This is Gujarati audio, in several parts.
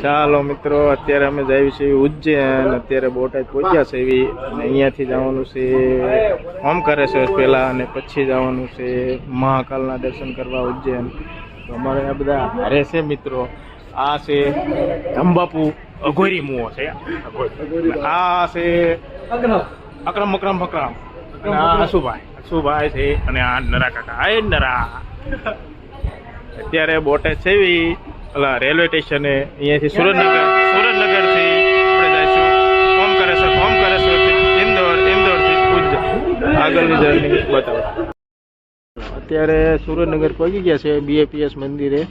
ચાલો મિત્રો, અત્યારે અમે જઈએ છીએ ઉજ્જૈન. અત્યારે બોટાદ પહોંચ્યા છે એવી, અહીંયાથી જવાનું છે ઓમકારેશ્વર પહેલાં, અને પછી જવાનું છે મહાકાલના દર્શન કરવા ઉજ્જૈન. તો અમારે આ બધા હારે છે મિત્રો. આ છે ધમબાપુ અઘોરી મુઓ છે, આ છે અકરમ ફકરમ, અને આ અશુભાઈ છે, અને આ નરા કાકા. આ નરા અત્યારે બોટાદ છે એવી રેલવે સ્ટેશને. અહીંયાથી સુરેન્દ્રનગરથી આપણે જઈશું ઓમકારેશ્વરથી ઇન્દોરથી ઉજ્જૈન. આગળની જર્ની બતાવો. અત્યારે સુરેન્દ્રનગર પહોંચી ગયા છે BAPS મંદિરે.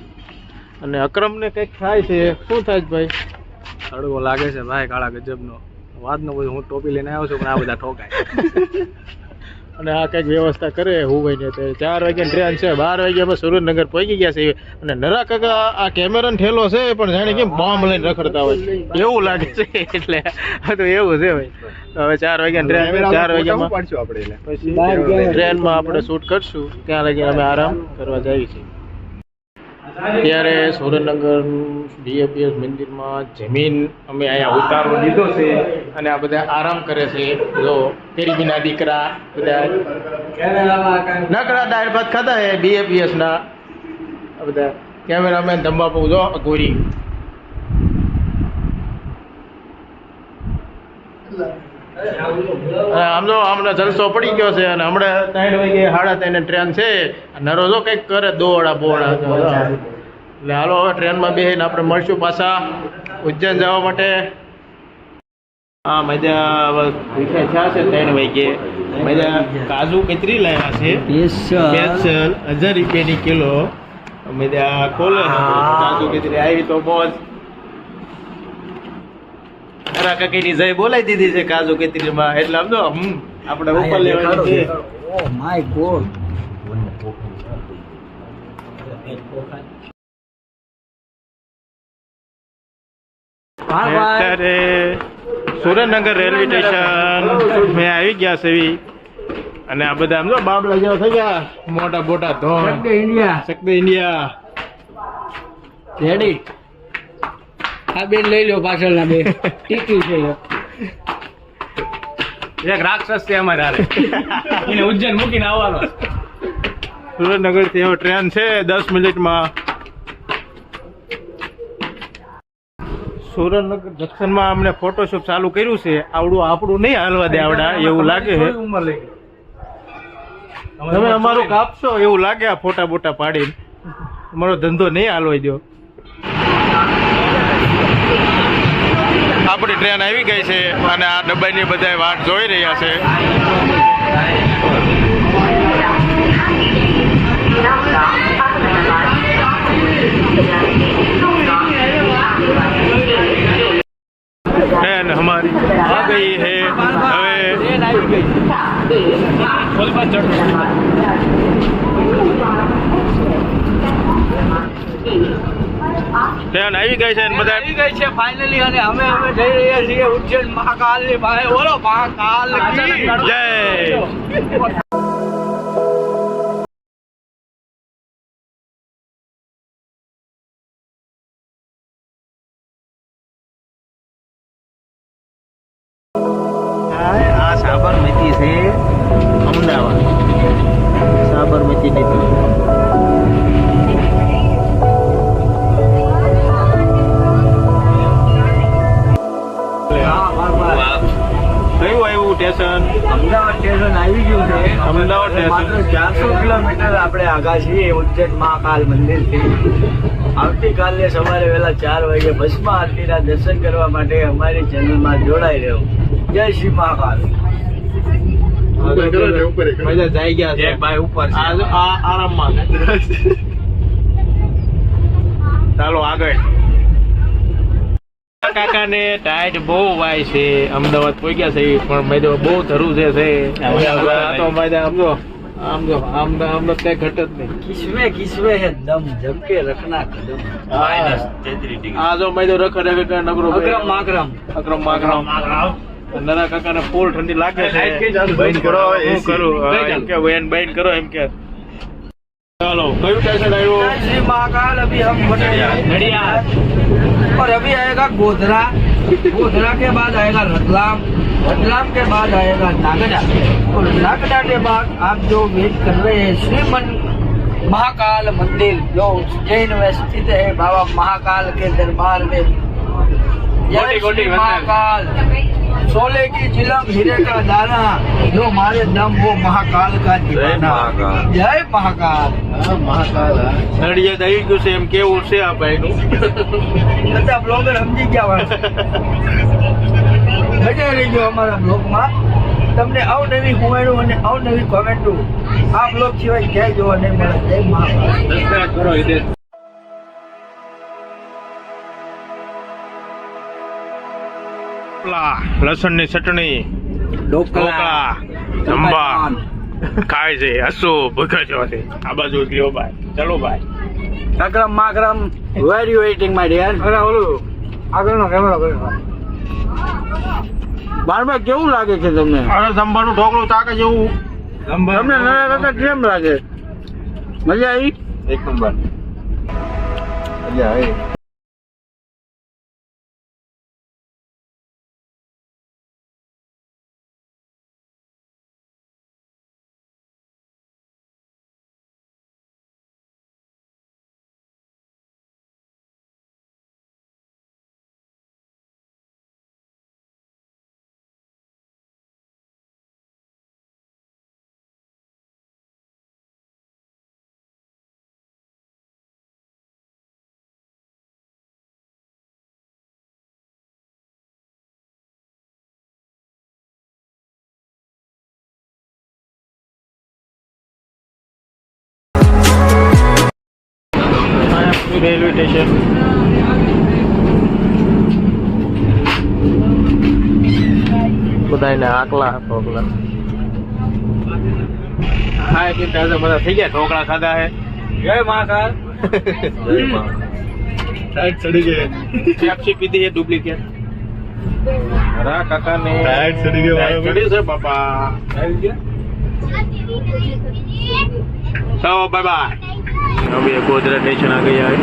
અને અક્રમને કંઈક થાય છે. શું થાય છે ભાઈ? તડકો લાગે છે ભાઈ, કાળા ગજબનો. વાતનો બધું હું ટોપી લઈને આવ્યો છું, પણ આ બધા ઠોકાય. અને આ કંઈક વ્યવસ્થા કરે હું ભાઈ ને. 4 વાગ્યાની ટ્રેન છે, 12 વાગ્યામાં સુરેન્દ્રનગર પહોંચી ગયા છે. અને નરા કાકા આ કેમેરાનો ઠેલો છે, પણ જાણે કેમ બોમ્બ લઈને રખડતા હોય એવું લાગે છે. એટલે તો એવું છે ભાઈ. હવે 4 વાગ્યાની ટ્રેન, 4 વાગ્યામાં પછી ટ્રેનમાં આપણે શૂટ કરશું. ત્યાં લગી અમે આરામ કરવા જઈએ છીએ. અત્યારે સુરેન્દ્રનગર BAPS મંદિરમાં જમીન અમે અહીંયા ઉતારો લીધો છે, અને આ બધા આરામ કરે છે. જો ગરીબીના દીકરા બધા નકરા દાળ ભાત ખાતા છે BAPS ના. આ બધા કેમેરામેન ધંબાપુ જો ગોરી. આમ તો હમણાં જલસો પડી ગયો છે. અને હમણાં 3 વાગે 3:30 ટ્રેન છે. નરો જો કંઈક કરે દોડા બોડા. એટલે હાલો હવે ટ્રેનમાં બેસીને આપણે મળશું પાછા ઉજ્જૈન જવા માટે. હા મજા ભૂખ્યા થયા છે. 3 વાગે મજા કાજુ કતરી લાવ્યા છે સ્પેશિયલ 1000 રૂપિયાની કિલો. મજા ખોલે કાજુ કતરી આવી તો બહુ જ કાકીની જય બોલાવી દીધી છે કાજુ કતરીમાં. એટલે આમ તો આપણે ઉપર લેવાની છે. Oh my God. અત્યારે સુરેન્દ્રનગર રેલવે સ્ટેશન મેં આવી ગયા છે. અને આ બધા આમ જો બાબલા જેવા થઈ ગયા, મોટા મોટા ધોન. શક્તિ ઇન્ડિયા રેડી. આ બેન લઈ લો, પાછળના બે ટીકી છે. એક રાક્ષસ છે અમારે હારે, એને ઉજ્જૈન મૂકીને આવવાનો. સુરેન્દ્રનગર થી હવે ટ્રેન છે 10 મિનિટમાં. સુરેન્દ્રનગર જંકશનમાં અમને ફોટોશૂટ ચાલુ કર્યું છે. આવડું આપણું નહીં હાલવા દે આવડા એવું લાગે છે. તમે અમારું કાપશો એવું લાગે આ ફોટા બોટા પાડીને. અમારો ધંધો નહીં હાલવા દો. આપણી ટ્રેન આવી ગઈ છે, અને આ ડબ્બાની બધા વાટ જોઈ રહ્યા છે. ट्रेन हमारी आ गई है. હવે ટ્રેન આવી ગઈ છે, બધા આવી ગઈ છે ફાઇનલી. અને અમે જઈ રહ્યા છીએ ઉજ્જૈન મહાકાલની પાસે. બોલો મહાકાલ કી જય. આ સાબરમતી છે અમદાવાદ. સાબરમતી નથી. સ્ટેશન અમદાવાદ સ્ટેશન આવી ગયું છે. અમદાવાદ સ્ટેશન 400 કિલોમીટર આપણે આગા છીએ ઉજ્જૈન મહાકાલ મંદિરથી. આવતીકાલે સવારે વહેલા 4 વાગે ભસ્મ આરતીના દર્શન કરવા માટે અમારી ચેનલમાં જોડાઈ રહ્યો. જય શ્રી મહાકાલ. મજા જાય ગયા છે ભાઈ ઉપર આરામમાં. ચાલો આગળ. કાકાને ટાઈટ બહુ વાય છે. અમદાવાદ પહોંચ્યા છે, પણ મેં બહુ ધરું છે. આમ જો આમ કઈ ઘટ જ નહીં. કિસ્મે હે દમ જબકે રખના કદમ. આ જો મેં રખડ નગરો અક્રમ માકરમ. નરા કાકાને ફૂલ ઠંડી લાગે છે. બંધ કરો હું કરું એમ કે બંધ કરો એમ કે. ચાલો કયું સ્ટેશન આવ્યું? શ્રી મહાકાલ. અભી હમ નડિયાદ. आएगा गोधरा, गोधरा के बाद आएगा रतलाम, रतलाम के बाद आएगा नागदा, और नागदा के बाद आप जो वेट कर रहे हैं श्रीमन महाकाल मंदिर जो उज्जैन में स्थित है बाबा महाकाल के दरबार में। जय श्री महाकाल, सोले की चिलम हीरे का दाना, जो मारे दम वो महाकाल का दीवाना। जय महाकाल। મહાકાલ નડિયાદ આવી ગયું છે એમ કેવું છે આ ભાઈનું બધા બ્લોગર સમજી ગયા હોય મજા રહી ગયો અમારા બ્લોગમાં। તમને અવનવી હુમાયણું અને અવનવી કોમેન્ટો આ બ્લોગ સિવાય ક્યાંય જોવા નહીં મળે। જય મહાકાલ। સબસ્ક્રાઇબ કરો હિતેશ લસણની ચટણી ઢોકળા જંબા ખાય છે હસુ ભૂખ્યો છે આ બાજુ ગયો ભાઈ ચલો ભાઈ અકરમ માકરમ વેર યુ વેઇટિંગ માય ડિયર। અરે ઓલું આગળનો કેમેરો કર્યો બારબા કેવું લાગે છે તમને? અરે જંબાનું ઢોકળું તાકે જેવું તમને નયા કાકા કેમ લાગે? મજા આવી? એક નંબર મજા આવી। રેલવે સ્ટેશન બધાને આકલા ઢોકળા ખાય કે તાજા બધા થઈ ગયા ઢોકળા ખાધા હે। જય મહાકાલ। ટાઈટ ચડી ગઈ પેપ્સી પીધી है डुप्लीकेट रा काका ने ટાઈટ ચડી ગઈ ચડી છે બાપા આવી ગયા તો બાય બાય। अभी गोधरा स्टेशन आ गया है।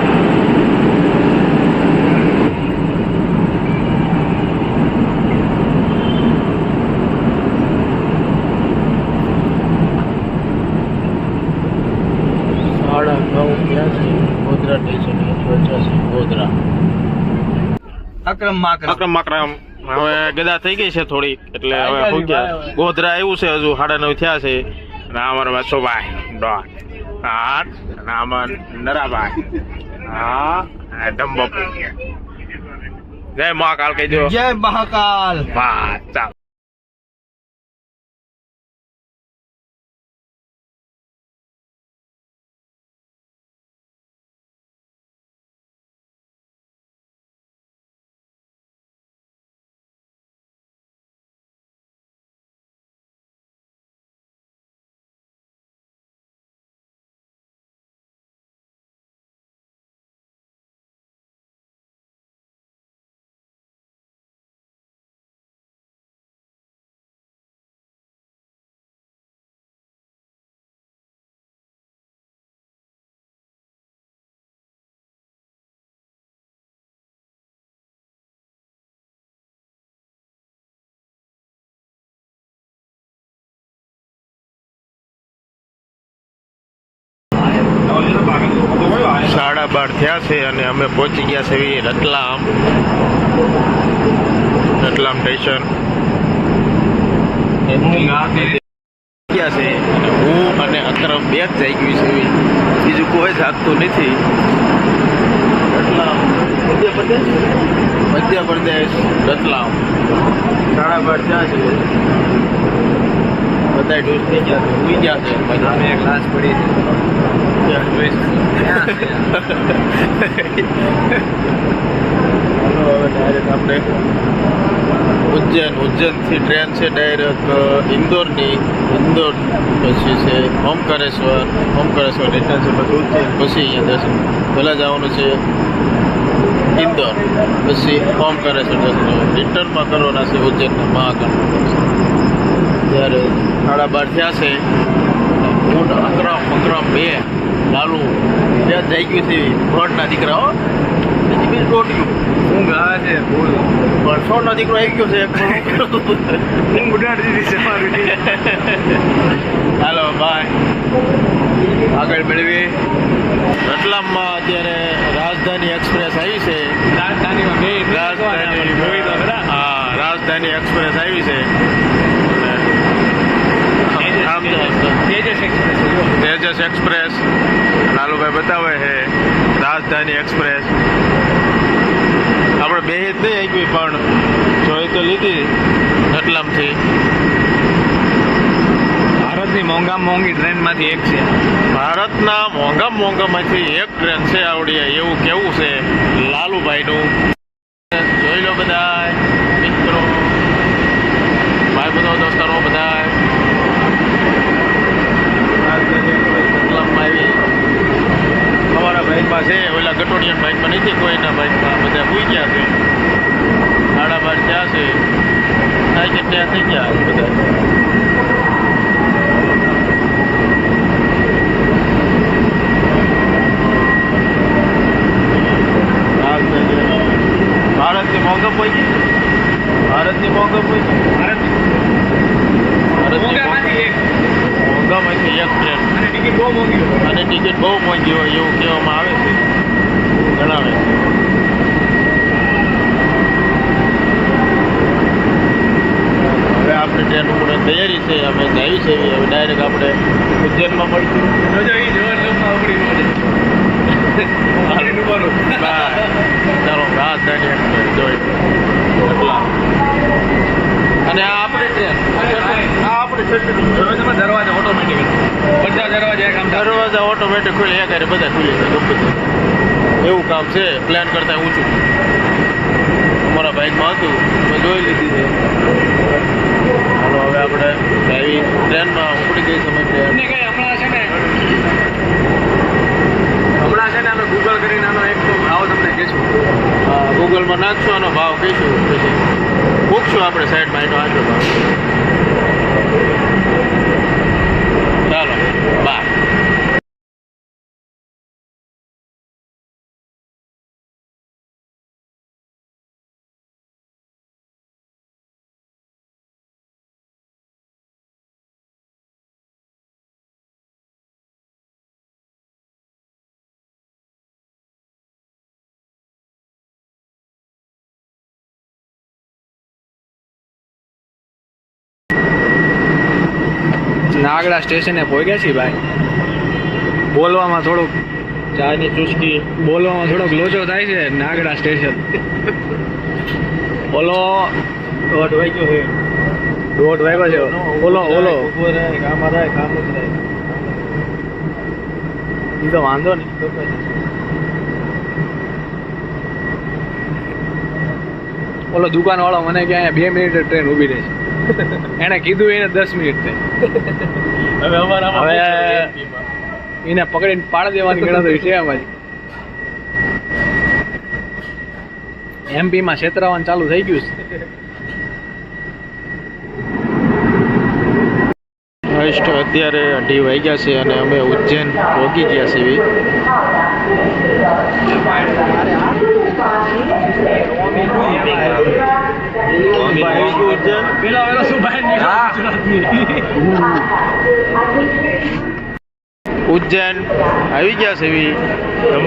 साढ़ा 9 क्या છે ગોધરા સ્ટેશન વચ્ચે છે ગોધરા અકરમ માકરમ હવે ગદા થઈ ગઈ છે થોડી એટલે હવે શું ગયા ગોધરા આવ્યું છે હજુ 9:30 થયા છે અને અમારા વાસોભાઈ ડોટ આઠ નામન નરાભાઈ હા ડંબપુ જય મહાકાલ કહેજો। જય મહાકાલ। વાહ ચાલ સાડા 12 થયા છે અને અમે પહોંચી ગયા છે રતલામ સ્ટેશન ગયા છે અને હું અને અકરમ બે જ જઈ ગયું છે બીજું કોઈ જાગતું નથી। રતલામ મધ્યપ્રદેશ રતલામ 12:30 થયા છે બધા ડોસ થઈ ગયા છે ઉઈ ગયા છે અમે એક લાશ પડી આપણે ઉજ્જૈનથી ટ્રેન છે ડાયરેક્ટ ઇન્દોર પછી છે ઓમકારેશ્વર રિટર્ન છે પછી ઉજ્જૈન પછી અહીંયા દર્શન પહેલાં જવાનું છે ઇન્દોર પછી ઓમકારેશ્વર દર્શન રિટર્નમાં કરવાના છે ઉજ્જૈનના મહાકાળના દર્શન। ત્યારે 12:30 થયા છે હું અકરમ બે લાલુ ત્યાં જઈ ગયું છે ફ્રોડના દીકરાઓ હજી બીજું ટોટ્યું ઊંઘ આવે છે ફૂલ વર્ષોનો દીકરો આવી ગયો છે હું ઉડાડી દીધી છે મારી હાલો બાય આગળ મેળવી રતલામમાં અત્યારે રાજધાની એક્સપ્રેસ આવી છે રાજધાનીમાં બે રાજધાની એક્સપ્રેસ આવી છે તેજસ એક્સપ્રેસ લાલુભાઈ બતાવે છે રાજધાની એક્સપ્રેસ આપણે બે જ નહીં આવી પણ જોઈ તો લીધી રતલામથી ભારતની મોંઘામાં મોંઘી ટ્રેનમાંથી એક છે ભારતના મોંઘામાંથી એક ટ્રેન છે આવડી એવું કેવું છે લાલુભાઈનું જોઈ લો બધા મિત્રો ભાઈ બધો દોસ્તારો બધા રતલામમાં આવી અમારા બાઇકમાં છે ઓલા ગટોડિયન બાઇકમાં નથી કોઈના બાઇકમાં બધા ભૂઈ ગયા છે 12:30 થયા છે થાય કે ત્યાં થઈ ગયા બધા ભારતની મોંઘા પૈકી ભારતની મોંઘા પૈકી મોંઘામાંથી એક ટ્રેન અને ટિકિટ બહુ મોંઘી હોય અને ટિકિટ બહુ મોંઘી હોય એવું કહેવામાં આવે છે જણાવે છે હવે આપણે ટ્રેન ઉપર તૈયારી છે અમે જઈએ છીએ હવે ડાયરેક્ટ આપણે ઉજ્જૈનમાં મળશું જોજો એ જબરદસ્ત આપણી ચાલો રાજધાની એક્સપ્રેસ જોઈ એટલા અને આ આપણી ટ્રેન આ આપણી તમે દરવાજા ઓટોમેટિક બધા દરવાજા એક આમ દરવાજા ઓટોમેટિક ખુલે એક હારે બધા ખુલી છે ગમે એવું કામ છે પ્લાન કરતા ઊંચું અમારા બાઇકમાં હતું મેં જોઈ લીધી છે ચાલો હવે આપણે આવી ટ્રેનમાં ઉપડી ગઈ સમય ટ્રેન હમણાં છે ને અમે ગૂગલ કરીને આનો એક તો ભાવ તમને કહીશું ગૂગલમાં નાખશું આનો ભાવ કહીશું પછી પૂછશું આપણે સાઈડમાં એનો આગળ ભાવ ચાલો બાય નાગડા સ્ટેશને પહોંચ્યા છીએ ભાઈ બોલવામાં થોડુંક ચાની ચુસ્કી બોલવામાં થોડોક લોચો થાય છે નાગડા સ્ટેશન ઓલો 1:30 વાગ્યો છે 1:30 વાગ્યો છે ઓલો કામ થાય કામ જ રહે એ તો વાંધો નહીં ઓલો દુકાનવાળો મને કે અહીંયા 2 મિનિટ ટ્રેન ઊભી રહે છે એને કીધું એને 10 મિનિટ થઈ હવે અમારા હવે એને પકડીને પાડી દેવાની ગણતરી છે અમારી એમપીમાં છેતરાવાનું ચાલુ થઈ ગયું છે અત્યારે 2:30 વાગ્યા છે અને અમે ઉજ્જૈન પહોંચી ગયા છીએ ઉજ્જૈન આવી ગયા છે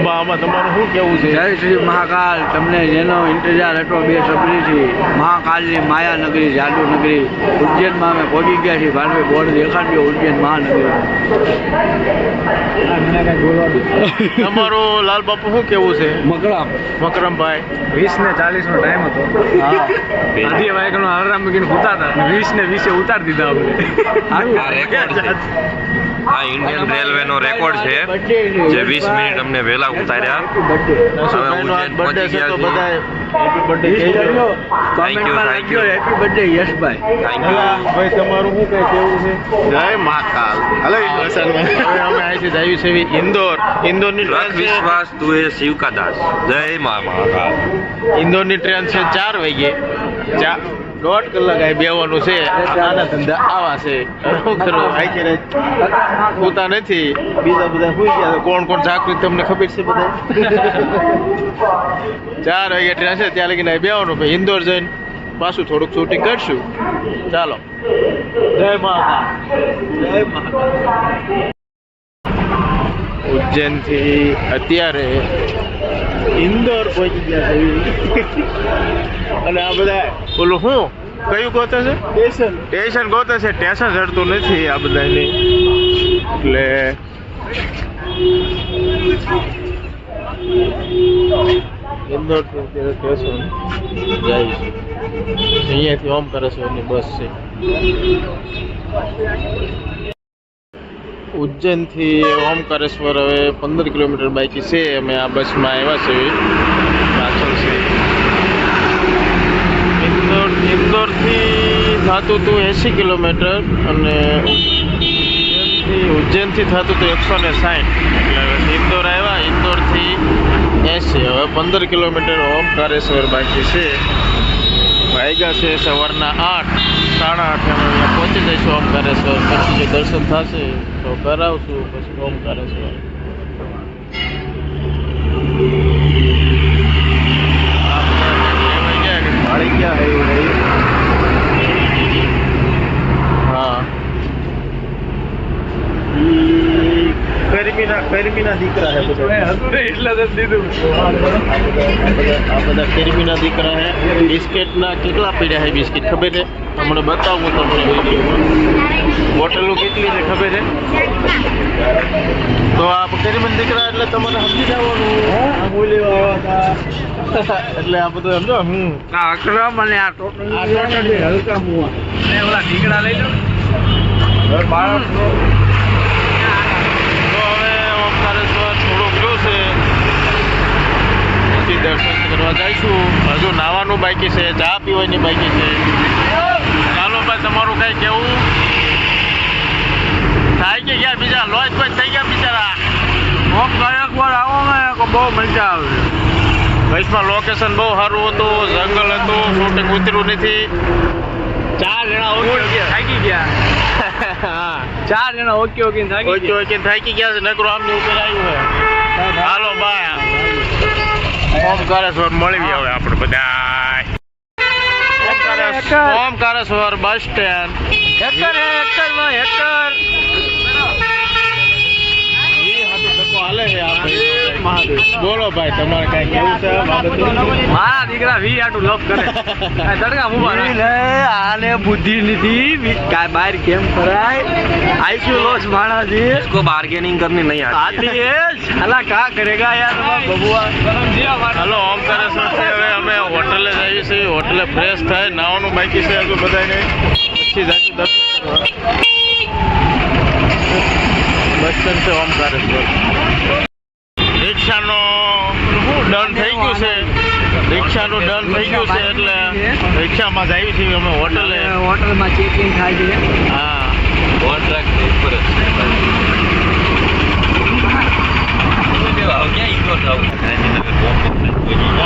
આમાં તમારું શું કેવું છે જય શ્રી મહાકાલ તમને જેનો ઇંતજાર હતો બેસબરીથી મહાકાલની માયા નગરી જાદુ નગરી ઉજ્જૈનમાં અમે પહોંચી ગયા છીએ ભાનભાઈ બોર્ડ દેખાડ્યો ઉજ્જૈન મહાનગરી તમારું લાલ બાપુ શું કેવું છે મકરામ મકરમભાઈ 20 ને 40 નો ટાઈમ હતો અઢી વાગ્યાનો આરામ મૂકીને ઉતારતા 20 ને 20 ઉતારી દીધા આપણે આ ઇન્ડિયન રેલવેનો રેકોર્ડ છે જે 20 મિનિટ અમને વહેલા ઉતાર્યા હવે ઉજ્જૈન પહોંચી ગયા છીએ થેન્ક યુ હેપી બર્થડે યશભાઈ થેન્ક યુ ભાઈ તમારું શું કઈ કેવું છે જય મહાકાલ હવે અમે અહીંથી જઈએ છીએ ઇન્દોરની રખ ટ્રેન છે વિશ્વાસ તું એ શિવ કા દાસ જય મહાકાલ ઇન્દોરની ટ્રેન છે 4 વાગે 1.5 કલાક અહીં બેવાનું છે. આના ધંધા આવા છે. શું કરો આખી રાત પૂતા નથી, બીજા બધા સુઈ ગયા. કોણ કોણ જાગૃત તમને ખબર છે બધા? 4 વાગે ટ્રેન છે, ત્યાં લગીને અહીં બેવાનું. પછી ઇન્દોર જઈને પાછું થોડુંક શૂટિંગ કરશું. ચાલો, જય માતા. જય માતા. ઉજ્જૈનથી અત્યારે ઇન્દોર પહોંચી ગયા છે. અને આ બધા બોલો શું કયું ગોતે છે? સ્ટેશન ગોતે છે. સ્ટેશન ચડતું નથી આ બધાને, એટલે ઇન્દોર સ્ટેશન જાય છે. અહીંયાથી ઓમકારેશ્વરની બસ છે. ઉજ્જૈનથી ઓમકારેશ્વર હવે 15 કિલોમીટર બાકી છે. અમે આ બસમાં આવ્યા છે. પાછળ છે ઇન્દોરથી થતું હતું 80 કિલોમીટર અને ઉજ્જૈનથી થતું હતું 160. એટલે ઇન્દોર આવ્યા, ઇન્દોરથી 80. હવે 15 કિલોમીટર ઓમકારેશ્વર બાકી છે. વાગ્યા છે સવારના 8, 8:30. અમે અહીંયા પહોંચી જઈશું ઓમકારેશ્વર. પછી જે દર્શન થશે તો કરાવશું. પછી ઓમકારેશ્વર ભાળી ગયા એવું નહીં. હા, કર્મીના દીકરા છે બધા. એટલે જ દીધું. આ બધા કર્મીના દીકરા છે. બિસ્કિટના કેટલા પીડ્યા છે બિસ્કિટ ખબર છે? હમણાં બતાવું તમને વિડીયોમાં. બોટલો કેટલી છે ખબર છે? તો આ કરીમન દીકરા એટલે તમારે સમજી જવાનું. એટલે આ બધું સમજો. આ અકરમ અને આ ટોટલી હલકા મુવા ઓલા દીકરા લઈ લો. બાળક તો હવે ઓમકારેશ્વર થોડુંક રહ્યું છે, પછી દર્શન કરવા જઈશું. હજુ નાવાનું બાકી છે, ચા પીવાની બાકી છે. ચાલો ભાઈ, તમારું કઈ કેવું થાય કે ગયા? બીજા લોજ કોઈ થઈ ગયા બિચારા. ઓમકારેશ્વર આવો ને બહુ મજા આવે. બસમાં લોકેશન બહુ સારું હતું, જંગલ હતું, શૂટિંગ ઉતર્યું નથી. 4 જણા થાકી ગયા. 4 જણા ઓકે થાકી ગયા છે. નકરું આમની ઉપર આવ્યું છે. હાલો બાય, ઓમકારેશ્વર મળી હવે આપણે બધા. Omkareshwar bus stand. હાલે છે બોલો ભાઈ, તમારે કઈ કેવું છે? મારા દીકરા વી આટું લપ કરે. તડકા મુબારક. આને બુદ્ધિ નથી કાય બહાર કેમ કરાય. આઈક્યુ લોસ માણસ છે, इसको बार्गेनिंग करनी नहीं आती है. साला का करेगा यार बबुआ. हेलो ओमकारेश्वर से હવે અમે હોટલે જઈએ છીએ. હોટલે ફ્રેશ થાય, નાવાનું બાકી છે હજુ બધાને. પછી જાતું દર્શન કરવા. બસ સ્ટેન્ડ છે ઓમકારેશ્વર. રિક્ષાનો ડન થઈ ગયું છે. રિક્ષાનું ડન થઈ ગયું છે એટલે રિક્ષામાં જ આવી છીએ અમે હોટલે. હોટલમાં ચેકિંગ થાય છે. હા, કોન્ટ્રાક્ટ ઉપર જ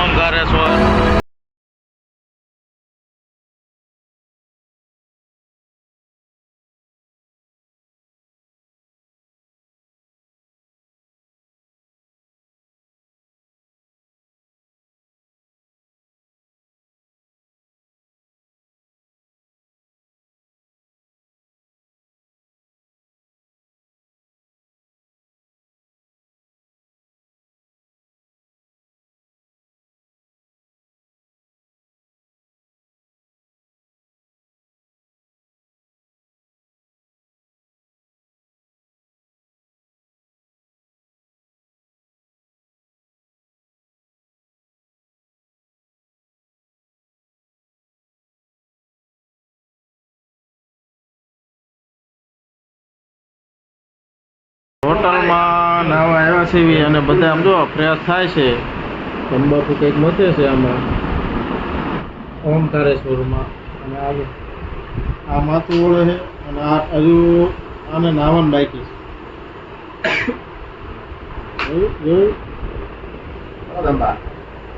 ઓમકારેશ્વર. હોટલમાં નાવા આવ્યા છે અને બધા આમ જો ફ્રેશ થાય છે. તંબાકુ કંઈક મથે છે આમાં ઓમકારેશ્વરમાં. અને આ માથું ઓળે છે અને આ હજુ આને નાવાનું બાકી છે.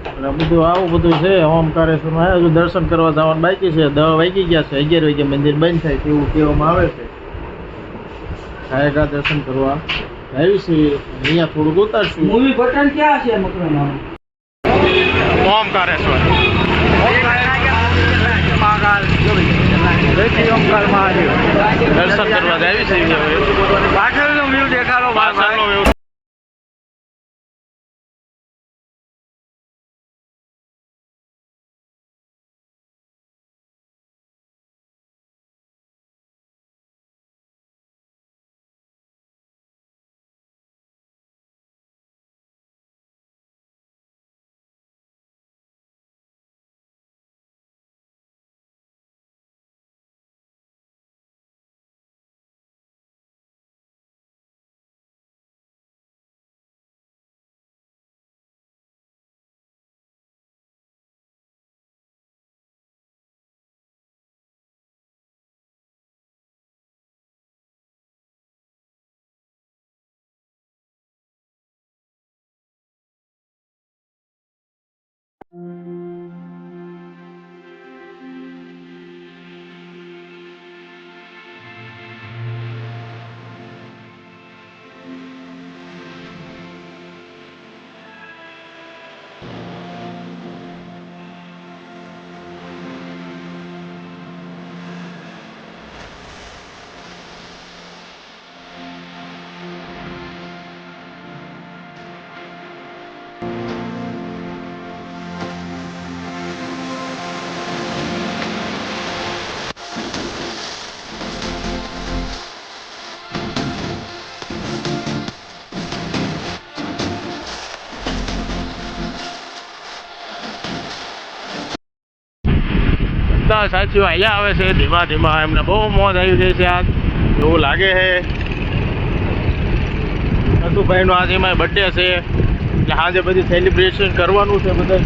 અને બધું આવું બધું છે ઓમકારેશ્વરમાં. હજુ દર્શન કરવા જવાનું બાકી છે. 10 વાગી ગયા છે, 11 વાગે મંદિર બંધ થાય તેવું કહેવામાં આવે છે. ગાયકા દર્શન કરવા આવી છે. અહીંયા થોડુંક ઉતારશું. મૂવી બટન ક્યાં છે મકરામાં? ઓમકારેશ્વર ઓમકાર મહાદેવ દર્શન કરવા આવી છે. પાછળનો વ્યૂ દેખાડો. પાછળનો વ્યૂ. બધા સાચીઓ અહીંયા આવે છે ધીમા ધીમા. એમને બહુ મોજ આવી ગઈ છે આજ એવું લાગે છે. નથુભાઈનો આજે એમાં બર્થડે છે એટલે આજે બધી સેલિબ્રેશન કરવાનું છે. બધા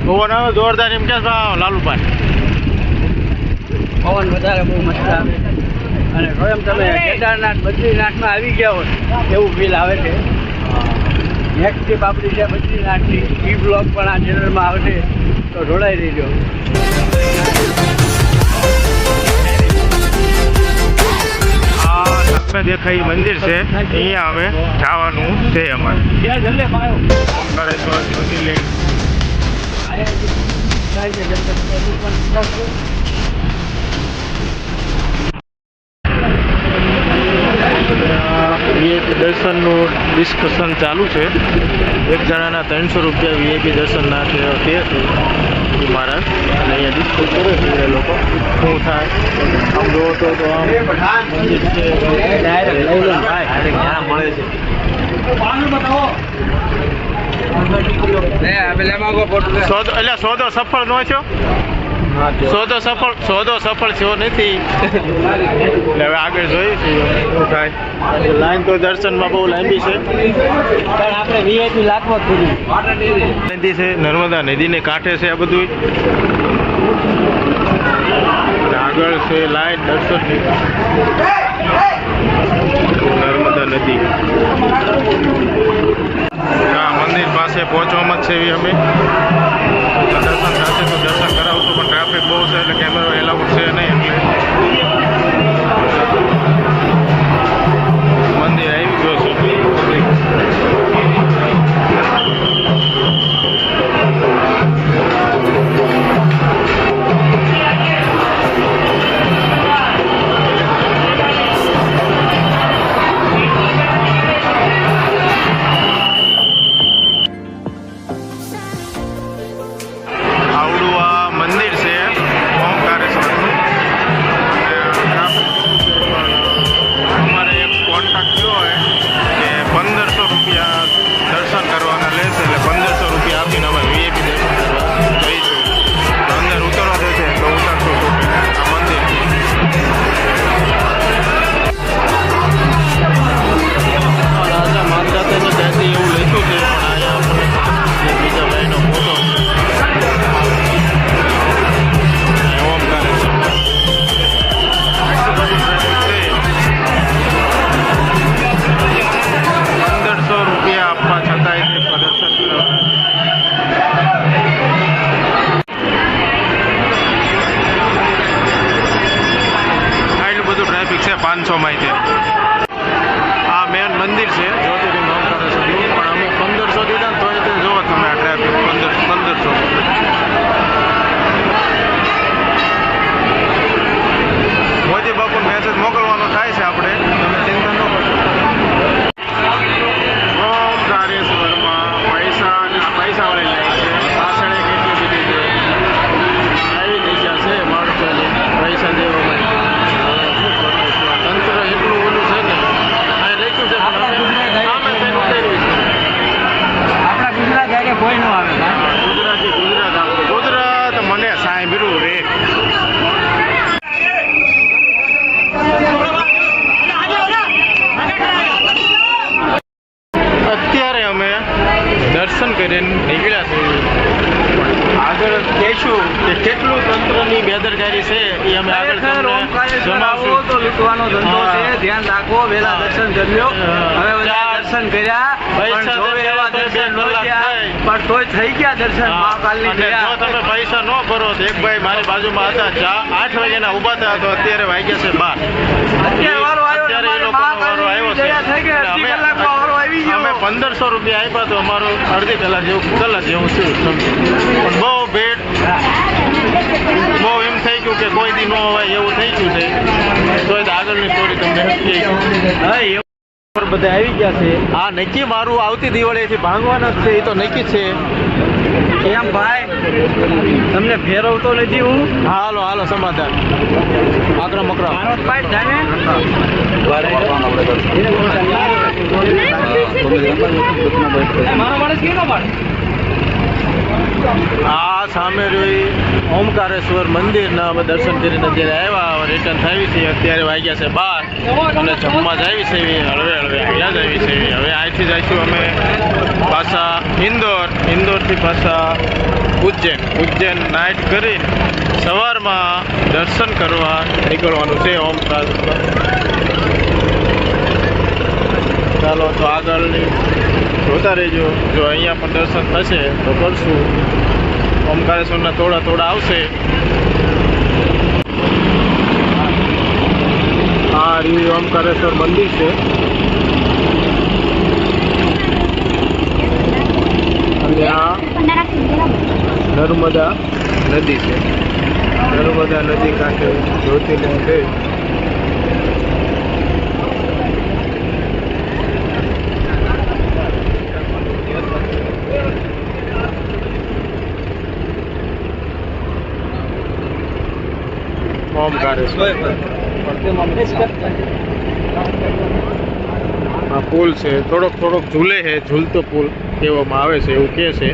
પવન આવે જોરદાર એમ કે લાલુભાઈ? પવન વધારે બહુ મસ્ત આવે અને સ્વયં તમે કેદારનાથ બદ્રીનાથમાં આવી ગયા હોય એવું ફીલ આવે છે. નેક્સ્ટ ટ્રીપ આપણી છે બદ્રીનાથની. ઈ બ્લોગ પણ આ ચેનલમાં આવશે તો જોડાઈ દેજો. આ દેખાય મંદિર છે અહીંયા અમે જવાનું છે અમારે. ઓમકારેશ્વર જ્યોતિર્લિંગ. વીઆઈપી દર્શનનું ડિસ્કશન ચાલુ છે. એક જણાના 300 રૂપિયા વીઆઈપી દર્શનના છે તે છે મહારાજ. અને અહીંયા ડિસ્કસ કરે છે એ લોકો શું થાય. આમ જોવો તો આમ મંદિર છે મળે છે. સોદો સફળ ન થયો. સોદો સફળ થયો નથી. એટલે હવે આગળ જોઈએ છીએ શું થાય. લાઈન તો દર્શનમાં બહુ લાંબી છે. પણ આપણે વીઆઈપી લાખમાં નદી છે, નર્મદા નદીને કાંઠે છે આ બધું. અને આગળ છે લાઈન દર્શનની. નર્મદા નદી આ મંદિર પાસે પહોંચવામાં જ છે એવી અમે. દર્શન સાથે તો દર્શન કરાવશું પણ ટ્રાફિક બહુ છે એટલે કેમેરો એલાઉડ છે નહીં. એટલે મંદિર આવી ગયો છે. આવડું આ મંદિર છે ઓમકારેશ્વરનું. અમારે એક કોન્ટ્રાક્ટ થયો હોય કે 1500 રૂપિયા દર્શન કરવાના લેશે એટલે 1500 રૂપિયા આપીને અમે વીઆઈપી દર્શન કરવા જઈશું. અંદર ઉતરવા દેશે તો ઉતરશું આ મંદિર. રાજા માનદાતાની ત્યાંથી એવું લખ્યું છે પણ અહીંયા બીજા ભાઈનો ફોટો માંથી આ મેન મંદિર છે જ્યોતિર્લિંગ ઓમકારેશ્વરનું, પણ અમે 1500 દીધા ને તોય તે જોવો તમે આ ટ્રાફિક 1500 મોદી બાપુ મેસેજ મોકલવાનો થાય છે આપણે, તમે ચિંતા ન કરશો. ઓમકારેશ્વરમાં પૈસા વાળી લાઈન છે, પાછળ એક એટલી બધી છે, આવી જગ્યા છે માણસોની પૈસા દેવા માટે. તંત્ર એટલું ઓલું છે ને, આ લખ્યું છે પણ અમે સામે થઈને ઉતાર્યું છે. આપણા ગુજરાત આગે કોઈ ન આવે ગુજરાત મને સાંભળ્યું રે. અત્યારે અમે દર્શન કરીને નીકળ્યા છીએ. આગળ કહેશું કે કેટલું તંત્રની બેદરકારી છે એ અમે આગળ તમને જણાવશું. તો લૂંટવાનો ધંધો છે, હા. ધ્યાન રાખો. વહેલા દર્શન કરી લો. હવે બધા દર્શન કર્યા પૈસા પણ જોવે એવા તો દર્શન ન 2 કલાક થયા. થાય. પણ તોય થઈ ગયા દર્શન મહાકાલની અને જો થયા. તમે પૈસા ન ભરો તો એક ભાઈ મારી બાજુમાં હતા, 8 વાગ્યાના ઊભા હતા, તો અત્યારે વાગ્યા છે 12. અત્યારે વારો આવ્યો, અત્યારે એ તમારે લોકોનો વારો મહાકાલની આવ્યો છે. દયા થઈ ગઈ. એટલે અડધી અમે- કલાકમાં વારો આવી ગયો. અમે 1500 રૂપિયા આપ્યા તો અમારું અડધી કલાક જેવું થયું પણ બહુ ભીડ, બહુ એમ થઈ ગયું કે કોઈ દી ન હોય એવું થઈ ગયું છે. તો એ આગળની સ્ટોરી તમને કહી. હા, એવું બધા આવી ગયા છે. હા, નક્કી મારું આવતી દિવાળીથી ભાંગવાના જ છે, એ તો નક્કી જ છે. કેમ ભાઈ, તમને ફેરવતો નથી હું? હાલો હાલો સમાધાન આક્રમ અક્રમ. ભાઈ જાને મારો માણસ કેનો પાડે? આ સામે રહ્યું ઓમકારેશ્વર મંદિરના અમે દર્શન કરીને અત્યારે આવ્યા, રિટર્ન થઈ છે. અત્યારે વાગ્યા છે 12 અને જમવા જ આવી છે. હળવે અહીંયા જ આવી છે. હવે અહીંથી જઈશું અમે પાછા ઇન્દોરથી પાછા ઉજ્જૈન નાઇટ કરી સવારમાં દર્શન કરવા નીકળવાનું છે ઓમકારેશ્વર. ચાલો તો આગળની જોતા રહેજો. જો અહીંયા પણ દર્શન થશે તો કરશું. ઓમકારેશ્વરના થોડા આવશે. આ રહ્યું ઓમકારેશ્વર મંદિર છે અને આ નર્મદા નદી છે. નર્મદા નદી કાંઠે જ્યોતિર્લિંગ છે. ઓમકારેશ્વર આ પુલ છે, થોડોક ઝૂલે છે, ઝૂલતો પુલ કહેવામાં આવે છે, એવું કહે છે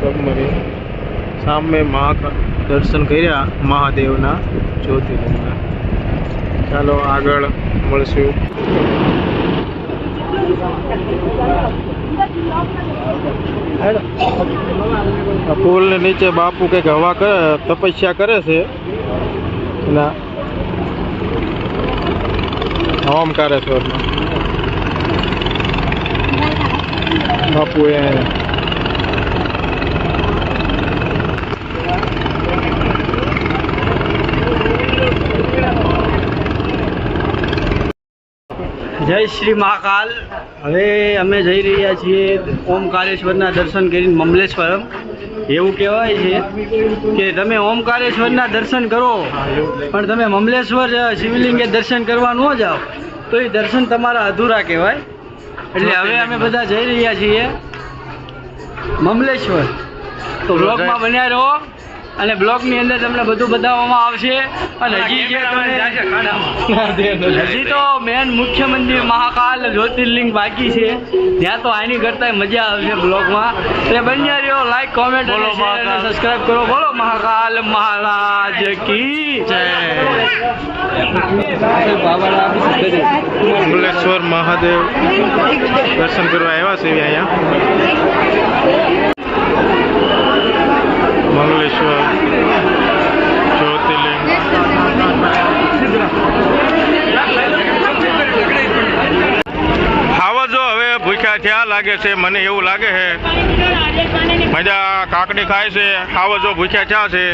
સબમરીન. સામે દર્શન કર્યા મહાદેવના જ્યોતિર્લિંગના. ચાલો આગળ મળશું. આ પુલને નીચે બાપુ કંઈક હવા કરે, તપસ્યા કરે છે. ના ઓમકારેશ્વર બાપુ એ જય શ્રી મહાકાલ. હવે અમે જઈ રહ્યા છીએ ઓમકારેશ્વરના દર્શન કરીને મમલેશ્વરમ. એવું કહેવાય છે કે તમે ઓમકારેશ્વરના દર્શન કરો પણ તમે મમલેશ્વર શિવલિંગે દર્શન કરવા ન જાઓ તો એ દર્શન તમારા અધૂરા કહેવાય. એટલે હવે અમે બધા જઈ રહ્યા છીએ મમલેશ્વર. તો બ્લોગમાં બન્યા રહો અને બ્લોગની અંદર તમને બધું બતાવવામાં આવશે. અને હજી જે હજી તો મેન મુખ્ય મંદિર મહાકાલ જ્યોતિર્લિંગ બાકી છે, ત્યાં તો આની કરતા મજા આવશે બ્લોગમાં. એટલે બન્યા રહ્યો, લાઈક કોમેન્ટ અને શેર અને સબસ્ક્રાઇબ કરો. બોલો મહાકાલ મહારાજ કી જય. મમલેશ્વર મહાદેવ દર્શન કરવા આવ્યા છે અહીંયા. મંગલેશ્વર જ્યોતિર્લિંગ. ખાવા જો હવે ભૂખ્યા થયા લાગે છે, મને એવું લાગે છે. મજા કાકડી ખાય છે, ખાવા જો ભૂખ્યા થયા છે.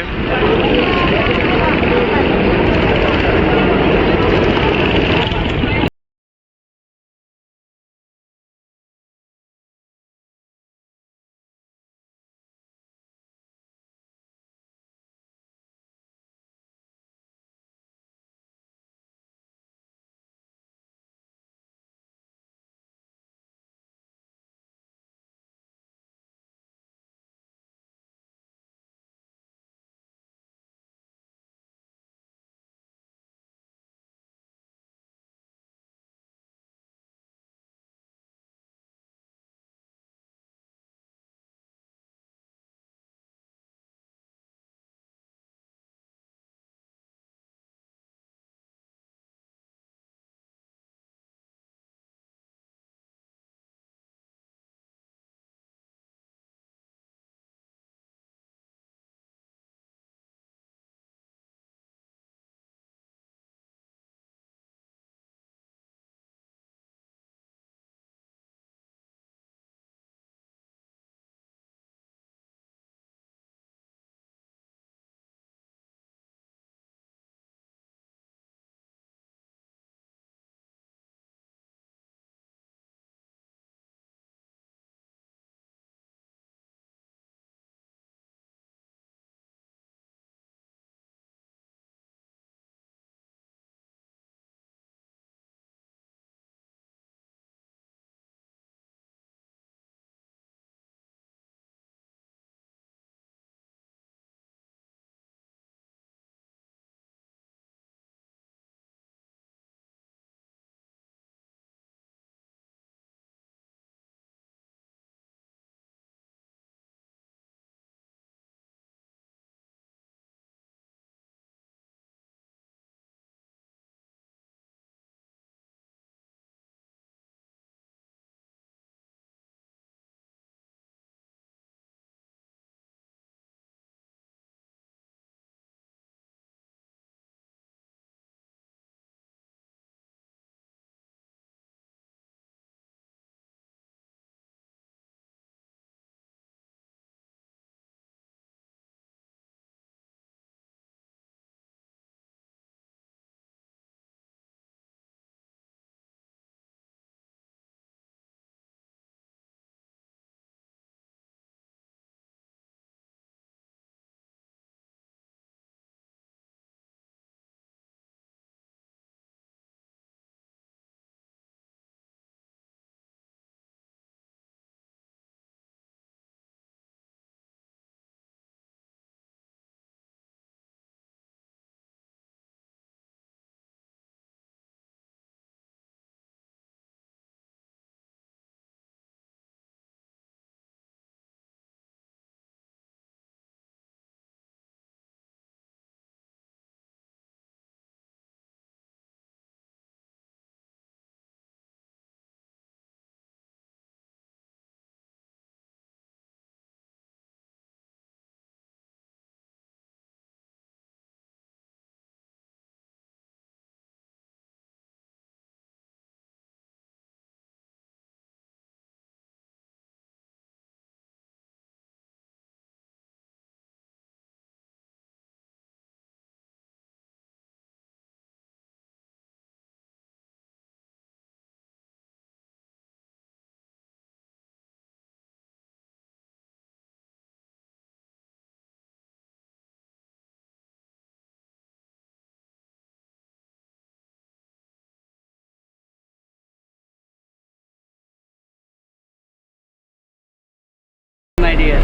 my dear.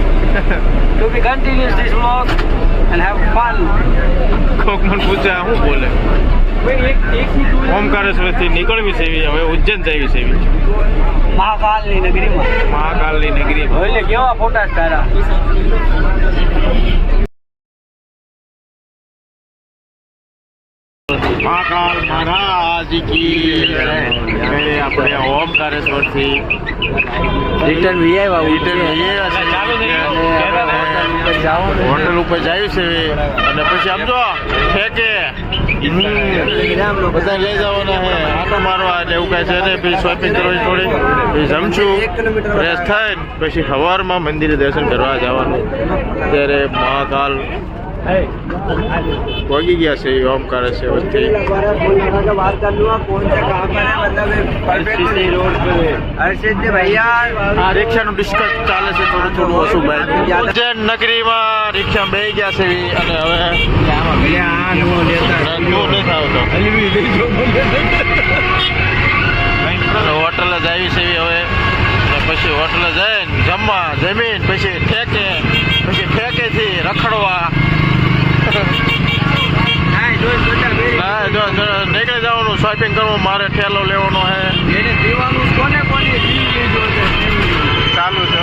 To be continuous this vlog and have fun. કોક મને પૂછે આ શું બોલે ઓમકારેશ્વરથી નીકળવી છે એવી હવે ઉજ્જૈન જવી છે એવી મહાકાલની નગરીમાં. મહાકાલની નગરીમાં એટલે કેવા ફોટા તારા. મહાકાલ મહારાજ કી જય. આપણે ઓમકારેશ્વરથી રિટર્ન વી આવ્યા હોટલ ઉપર જાય છે અને પછી સમજો ઠેકે બધા લઈ જવાના હે આટો મારવા એટલે એવું કાંઈ છે ને પછી શોપિંગ કરવાની થોડી પછી જમશું ફ્રેશ થાય પછી સવારમાં મંદિરે દર્શન કરવા જવાનું ત્યારે મહાકાલ પહોંચી ગયા છે ઓમકારેશ્વરથી આ રિક્ષાનું ડિસ્કસ ચાલે છે થોડું થોડું ઓછું ભાઈ ઉજ્જૈન નગરીમાં રિક્ષા બેસી ગયા છે અને હવે હોટલે જ આવી છે હવે પછી હોટલે જઈને જમવા જમીન પછી ઠેકેથી રખડવા નીકળી જવાનું શોપિંગ કરવું મારે ઠેલો લેવાનો છે ચાલુ છે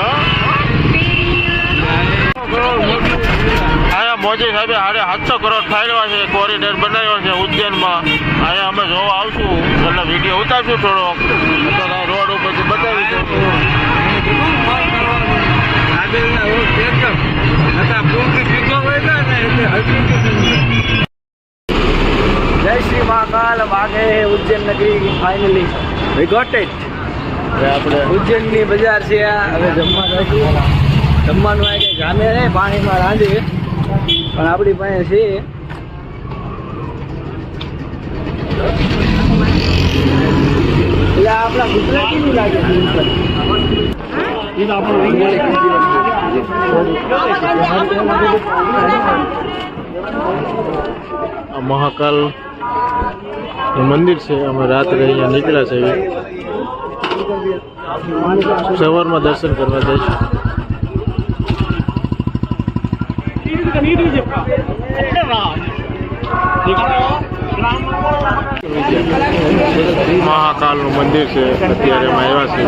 અહીંયા મોદી સાહેબે 750 કરોડ ફાળવ્યા છે કોરિડોર બનાવ્યો છે ઉજ્જૈનમાં અહીંયા અમે જોવા આવશું એટલે વિડીયો ઉતારશું થોડોક રોડ ઉપરથી બતાવીશું જય શ્રી મહાકાલ માગે ઉજ્જૈન નગરી ફાઇનલી વી ગોટ ઇટ. આપણે ઉજ્જૈનની બજાર છે આ. હવે જમવા જઈશું. જમવાનું આ કંઈ ગામે નહીં પાણીમાં રાંધીએ પણ આપણી પાસે છે. એટલે આપણા ગુજરાતીનું લાગે છે ઉપર. આ મહાકાલ મંદિર છે અમે રાત્રે અહીંયા નીકળ્યા છે સવારમાં દર્શન કરવા જઈશું મહાકાલનું મંદિર છે અત્યારે અમે આવ્યા છે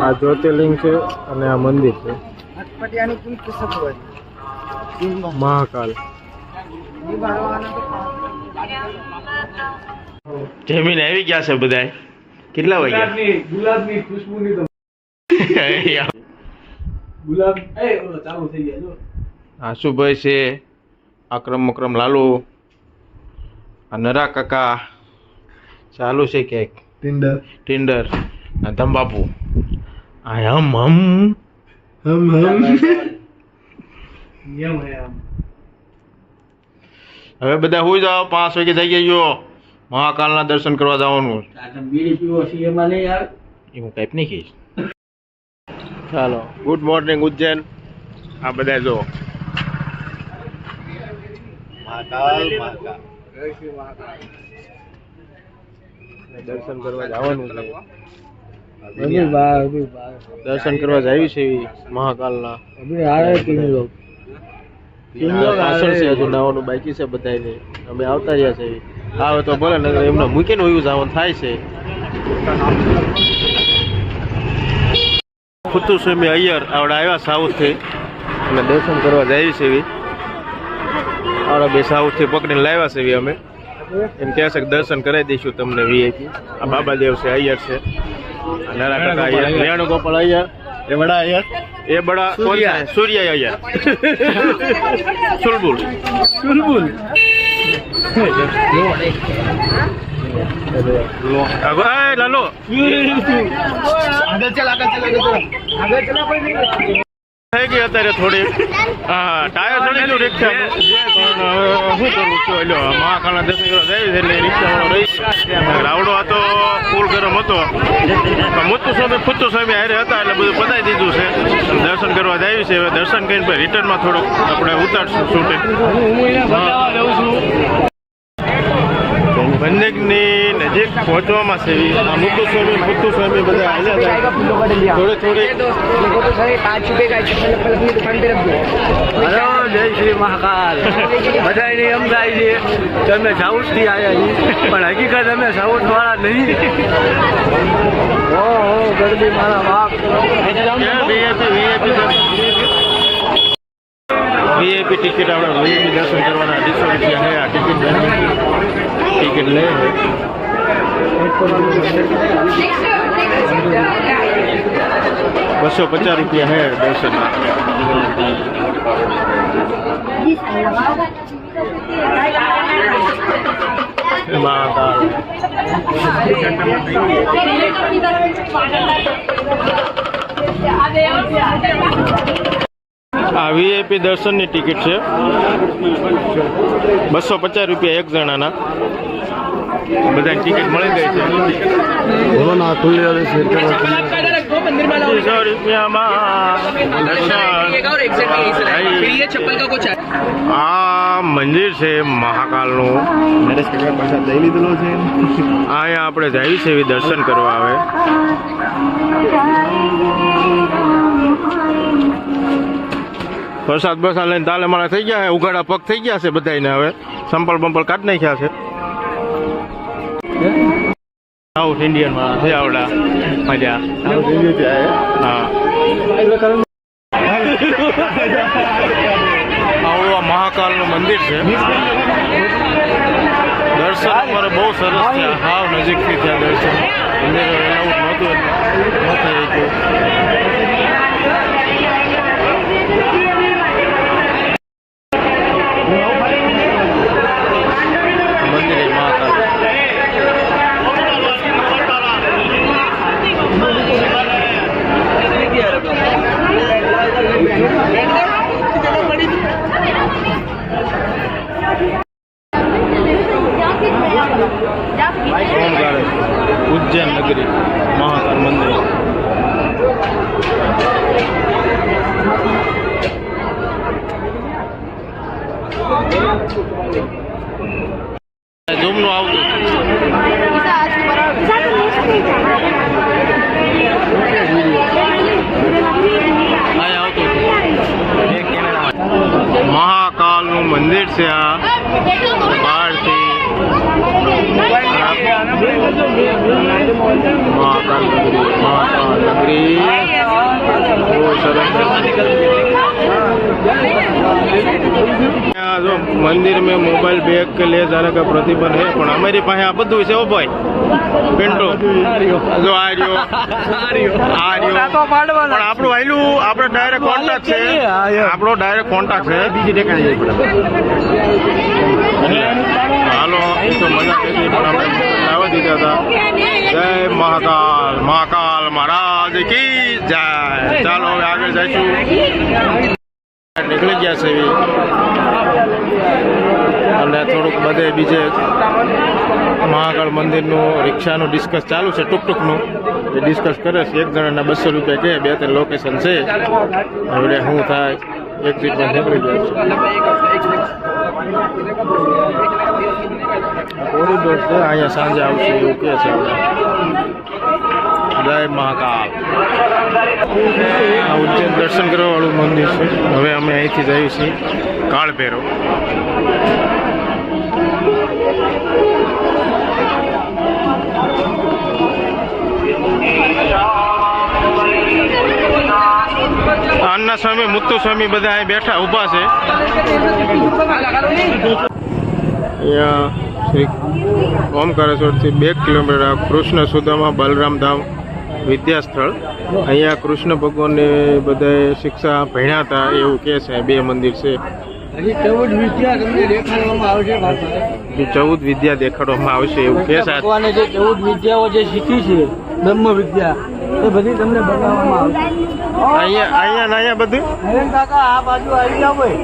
આ જ્યોતિર્લિંગ છે અને આ મંદિર છે મહાકાલ. જમીન આવી ગયા છે બધા. કેટલા વાગ્યા? ગુલાબની ખુશ્બુની તો ગુલાબ ચાલુ થઈ ગયા જો. આશુભાઈ છે, અકરમ લાલુ, આ નરા કાકા ચાલુ છે કેક ટિન્ડર ધમબાપુ આ હમ હવે બધા હોઈ જાઓ 5 વાગે થઈ ગયો મહાકાલના દર્શન કરવા જવાનું. બીડી પીવો છે એમાં નહીં યાર એ હું ટાઈપ નહીં કહીશ. ચાલો ગુડ મોર્નિંગ ઉજ્જૈન. આ બધા જો દર્શન કરવા જવાનું છે. દર્શન કરવા જાવી છે મહાકાલના. પાછળ છે હજુ નાવાનું બાકી છે બધાને. અમે આવતા રહ્યા છે આવે તો ભલે ને એમને મૂકીને વયું જવાનું થાય છે. ખુત્તુસ્વામી અય્યર આવડે આવ્યા સાઉથથી અને દર્શન કરવા જાય છે આવડા બે સાઉથથી પકડીને લાવ્યા છે અમે એમ કહે છે કે દર્શન કરાવી દઈશું તમને વીઆઈપી. આ બાબાદેવ છે અય્યર છે, નારા કાકા અય્યર, વેણુગોપાલ અય્યર, એ બડા અય્યર, એ બડા સૂર્ય અય્યર ચુલબુલ લાલો થઈ ગઈ અત્યારે થોડી હા ટાયર ચડી ગયું રિક્ષાનું પણ શું કરું છું એટલે મહાકાળના દર્શન કરવા જાય છે એટલે રિક્ષાવાળો રહી રાવડો હતો ફૂલ ગરમ હતો મુત્તુ સ્વામી હારે હતા એટલે બધું પતાવી દીધું છે દર્શન કરવા જાય છે હવે દર્શન કરીને પછી રિટર્નમાં થોડુંક આપણે ઉતારશું શૂટિંગ બંનેની નજીક પહોંચવામાં છે આ મુત્તુ સ્વામી બધા આવ્યા હતા થોડી હલો જય શ્રી મહાકાલ બધાને એમ થાય છે કે અમે સાઉથથી આવ્યા છીએ પણ હકીકત અમે સાઉથ વાળા નહીં ઓહો ગરબી મારા બાપ વીઆઈપી ટિકિટ આપણે વીઆઈપી દર્શન કરવાના 200 રૂપિયા છે આ ટિકિટ લે ₹250 રૂપિયા है दर्शन આ વીઆઈપી દર્શનની ટિકિટ છે ₹250 રૂપિયા એક જણાના બધાની ટિકિટ મળી ગઈ છે ₹200 રૂપિયામાં આ મંદિર છે મહાકાલનું અહીંયા આપણે જઈએ છીએ એવી દર્શન કરવા આવે વરસાદ બરસાદ લઈને તાલે માળા થઈ ગયા છે ઉઘાડા પગ થઈ ગયા છે બધાને હવે સંપલ બંપલ કાઢી નાખ્યા છે સાઉથ ઇન્ડિયન માં છે આવડા મજા હા આવું મહાકાલનું મંદિર છે દર્શન અમારે બહુ સરસ થયા હાવ નજીકથી થયા દર્શન મંદિર એલાઉડ નહોતું ન થઈ ગયું उज्जैन नगरी महाकाल मंदिर झूम नो आवતું महाकाल નું મંદિર છે આ બહારથી महाकाल नगरी वो सरस जो मंदिर में मोबाइल बैग के ले जाने का प्रतिबंध है पर हमारी पास आ બધું છે ઓ ભાઈ પિન્ટો જો આ રહ્યો પણ આપણું આયલું આપણે ડાયરેક્ટ કોન્ટેક્ટ છે આપણો ડાયરેક્ટ કોન્ટેક્ટ છે બીજી ઠેકાણે હાલો તો મજા કરી પણ આપણે લાવવા દીધા હતા જય મહાકાલ મહાકાલ મહારાજ કી જય ચાલો હવે આગળ જઈશું નીકળી ગયા છે અને થોડુંક બધે બીજે મહાકાળ મંદિરનું રિક્ષાનું ડિસ્કસ ચાલુ છે ટુકટુકનું એ ડિસ્કસ કરે છે એક જણાના 200 રૂપિયા કહે 2-3 લોકેશન છે હવે શું થાય એક સીટમાં નીકળી જાય કોરિડોર છે અહીંયા સાંજે આવશે એવું કહે છે જય મહાકાલ આ ઉજ્જૈન દર્શન કરવા વાળું મંદિર છે હવે અમે અહીંથી જઈએ છીએ કાળભૈરવ અન્ના સ્વામી મુત્તુ સ્વામી બધા અહીં બેઠા ઊભા છે અહીંયા શ્રી ઓમકારેશ્વરથી 2 કિલોમીટર કૃષ્ણ સુદામા બલરામ ધામ વિદ્યાસ્થળ અહીંયા કૃષ્ણ ભગવાનને બધાએ શિક્ષા ભણ્યા હતા એવું કહે છે 2 મંદિર છે 14 વિદ્યા તમને દેખાડવામાં આવશે 14 વિદ્યા દેખાડવામાં આવશે એવું કહે છે ભગવાને જે 14 વિદ્યાઓ જે શીખી છે બ્રહ્મ વિદ્યા એ બધી તમને બતાવવામાં આવશે. અહીંયા ને અહીંયા બધું નરેન કાકા આ બાજુ આવી જાવ ભાઈ.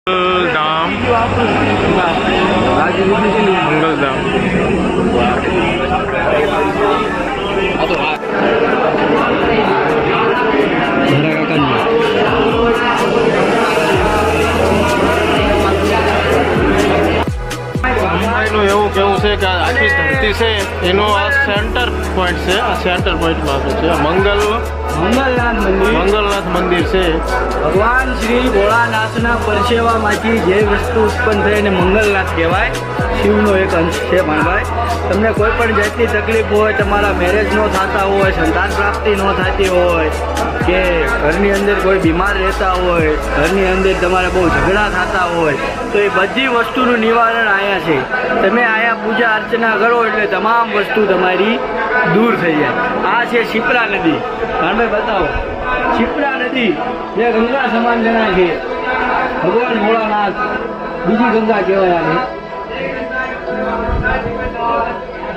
મંગલધામ મંગલધામ મુંબઈનું એવું કેવું છે કે આખી ધરતી છે એનો આ સેન્ટર પોઈન્ટ છે. આ સેન્ટર પોઈન્ટમાં છે મંગલનાથ મંદિર છે. ભગવાન શ્રી ભોળાનાથના પરસેવામાંથી જે વસ્તુ ઉત્પન્ન થઈ એને મંગલનાથ કહેવાય. શિવનો એક અંશ છે ભાઈ. તમને કોઈ પણ જાતની તકલીફ હોય, તમારા મેરેજ ન થતા હોય, સંતાન પ્રાપ્તિ ન થતી હોય, કે ઘરની અંદર કોઈ બીમાર રહેતા હોય, ઘરની અંદર તમારે બહુ ઝઘડા થતા હોય, તો એ બધી વસ્તુનું નિવારણ અહીંયા છે. તમે અહીંયા પૂજા અર્ચના કરો એટલે તમામ વસ્તુ તમારી દૂર થઈ જાય. આ છે શિપ્રા નદી. ભાઈ બતાવો, શિપ્રા નદી જે ગંગા સમાન જણાય છે. ભગવાન ભોળાનાથ બીજી ગંગા કહેવાય આને.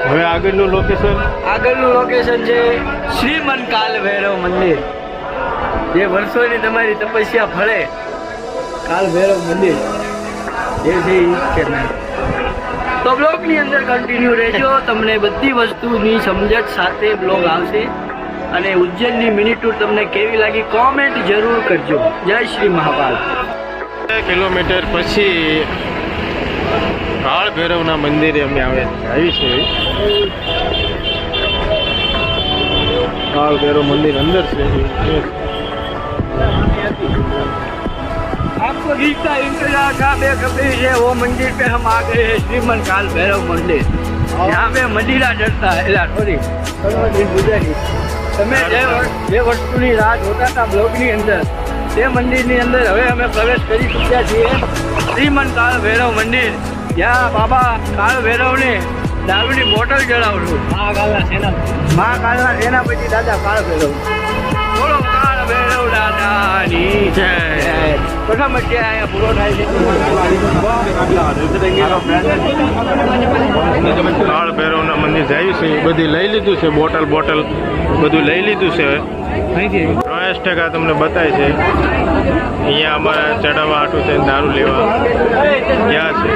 હવે આગળનું લોકેશન છે શ્રીમન કાલ ભૈરવ મંદિર. જે વર્ષોની તમારી તપસ્યા ફળે, કાલ ભૈરવ મંદિર જે છે એ છે. તો બ્લોગની અંદર કન્ટિન્યુ રહેજો, તમને બધી વસ્તુની સમજણ સાથે બ્લોગ આવશે. અને ઉજ્જૈનની મિની ટૂર તમને કેવી લાગી કોમેન્ટ જરૂર કરજો. જય શ્રી મહાકાલ. કિલોમીટર પછી કાળ ભૈરવના મંદિરે અમે આવી છે. काल भैरव मंदिर अंदर से आपको दिखता इंतजार का बेखबरी है वो मंदिर पे हम आ गए हैं. श्रीमन काल भैरव मंदिर. यहाँ पे मदिरा डरता है गुजरी. તમે જે વસ્તુની રાહ જોતા હતા બ્લોગની અંદર, તે મંદિરની અંદર હવે અમે પ્રવેશ કરી ચૂક્યા છીએ. શ્રીમન કાળ ભૈરવ મંદિર, જ્યાં બાબા કાળ ભૈરવને દારૂની બોટલ ચડાવશું. મહાકાળના સેનાપતિ દાદા કાળ ભૈરવ. બોલો કાળ ભૈરવ દાદાની જય. પ્રથમ અધ્યાય અહીંયા પૂરો થાય છે. કાળ ભૈરવના મંદિર જાય છે. બધી લઈ લીધું છે, બોટલ બધું લઈ લીધું છે. 50% તમને બતાય છે. અહીંયા અમારા ચડાવવા હાટું થઈને દારૂ લેવા ગયા છે.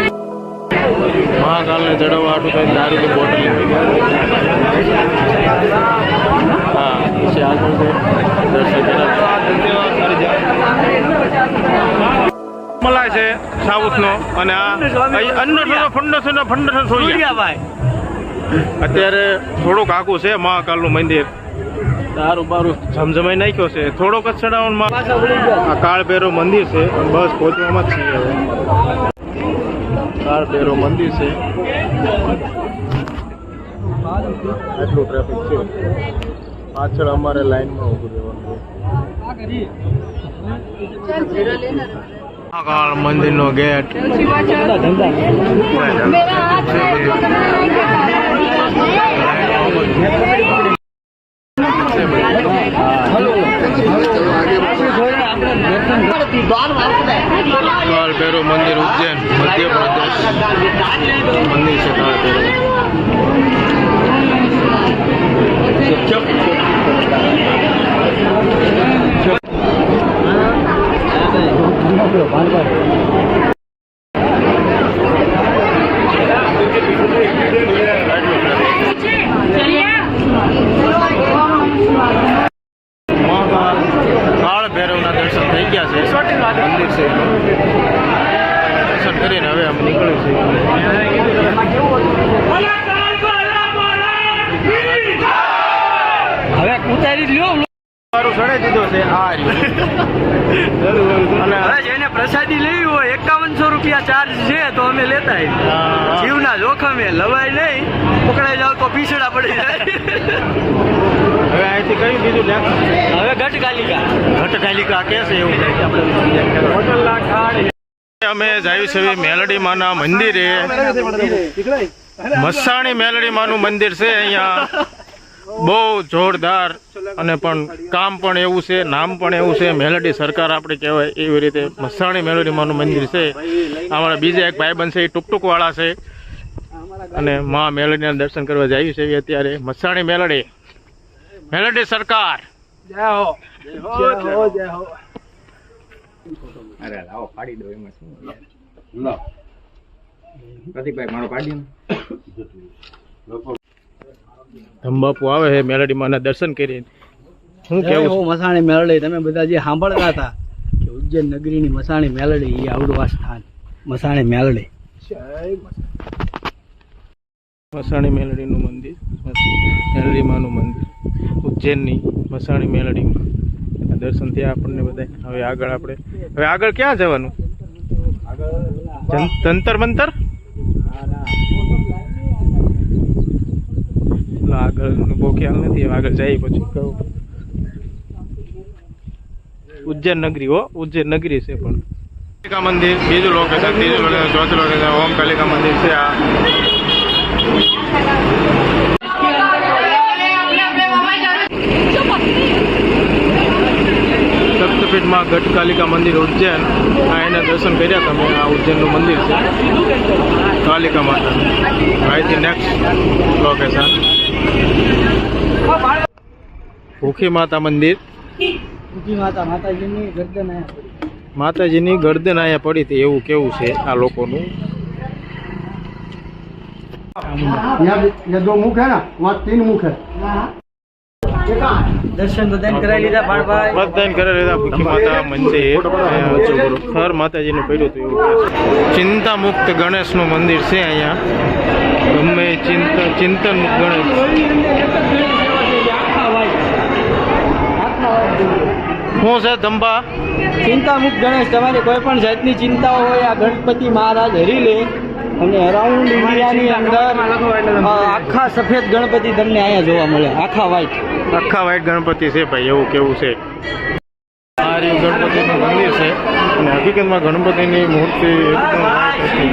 મહાકાલને ચડાવવા હાટું થઈને દારૂની બોટલ લેવી ગયા. હા, પછી આગળ છે દર્શન મલાય છે સાઉથનો. અને આ ફંડો અત્યારે થોડુંક આખું છે મહાકાલનું મંદિર. દારૂ બારું જમજમાઈ નાખ્યો છે. થોડોક જ ચડાવવામાં આ કાળ ભૈરવ મંદિર છે. બસ પહોંચવામાં જ છીએ હવે. કાળ ભૈરવ મંદિર છે. આટલું ટ્રાફિક છે. પાછળ અમારે લાઈનમાં ઊભું રહેવાનું. મહાકાળ મંદિરનો ગેટ. काल भैरव मंदिर उज्जैन मध्य प्रदेश मंदिर से काल भैरव. કાળ ભૈરવના દર્શન થઈ ગયા છે. મંદિર છે દર્શન કરીને હવે અમે નીકળ્યું છે. હવે ઉતારી લ્યો. સડાઈ દીધો છે આ અને હવે જેને પ્રસાદી લેવી હોય 5100 રૂપિયા ચાર્જ છે તો અમે લેતા જીવના જોખમે લવાય નહીં. પકડાઈ જાવ તો પીછડા પડી જાય. હવે અહીંથી કયું બીજું લે? હવે ઘટકાલિકા કે છે એવું હોટલના ખાડ. અમે જઈએ છીએ મેલડી માના મંદિરે. મસાણી મેલડી માનું મંદિર છે અહીંયા. બહુ જોરદાર અને પણ કામ પણ એવું છે, નામ પણ એવું છે. મેલડી સરકાર આપણે કહેવાય એવી રીતે મસાણી મેલડી માનું મંદિર છે. અમારા બીજા એક ભાઈબંધ છે એ ટુકટુકવાળા છે અને મા મેલડીના દર્શન કરવા જઈએ છીએ અત્યારે. મસાણી મેલડી સરકાર જય હો. અરે લાવો પાડી દો એમાં શું લો પ્રતિકભાઈ મારો પાડી ધમબાપુ આવે છે મેલડી માના દર્શન કરીને. શું કેવું છે? મસાણી મેલડી તમે બધા જે સાંભળતા હતા કે ઉજ્જૈન નગરીની મસાણી મેલડી એ આવડું આ સ્થાન મસાણી મેલડી. મસાણી મેલડીનું મંદિર, મેલડી માનું મંદિર ઉજ્જૈનની મસાણી મેલડીમાં દર્શન થયા આપણને બધા. હવે આગળ ક્યાં જવાનું? જંતર મંતર આગળ બહુ ખ્યાલ નથી. હવે આગળ જઈએ પછી કહું. ઉજ્જૈન નગરી હો, ઉજ્જૈન નગરી છે. પણ કાલિકા મંદિર બીજું લોકેશન, ત્રીજું લોકેશન, ચોથું લોકેશન ઓમ કાલિકા મંદિર છે. આ શક્તિપીઠમાં ગઢ કાલિકા મંદિર ઉજ્જૈન. આ એના દર્શન કર્યા તમે. આ ઉજ્જૈનનું મંદિર છે કાલિકા માતાનું. અહીંથી નેક્સ્ટ લોકેશન ભૂખી માતા મંદિર. માતાજીની ગરદન અહીંયા પડી હતી એવું કેવું છે આ લોકોનું. દર્શન બધાને કરાવી લીધા ભાણભાઈ? બધાને કરાવી લીધા. ભૂખી માતા મંદિર હર માતાજીનું પડ્યું હતું એવું. ચિંતા મુક્ત ગણેશનું મંદિર છે અહીંયા. ગમે ચિંતન મુક્ત ગણેશ. શું છે ધંબા? ચિંતા મુક્ત ગણેશ. તમારી કોઈ પણ જાતની ચિંતાઓ હોય આ ગણપતિ મહારાજ હરી લે. અને અરાઉન્ડ ઇન્ડિયાની અંદર આખા સફેદ ગણપતિ તમને અહીંયા જોવા મળે. આખા વ્હાઈટ ગણપતિ છે ભાઈ એવું કેવું છે. આ રહ્યું ગણપતિનું મંદિર છે અને હકીકતમાં ગણપતિની મૂર્તિ એકદમ વ્હાઈટ હતી.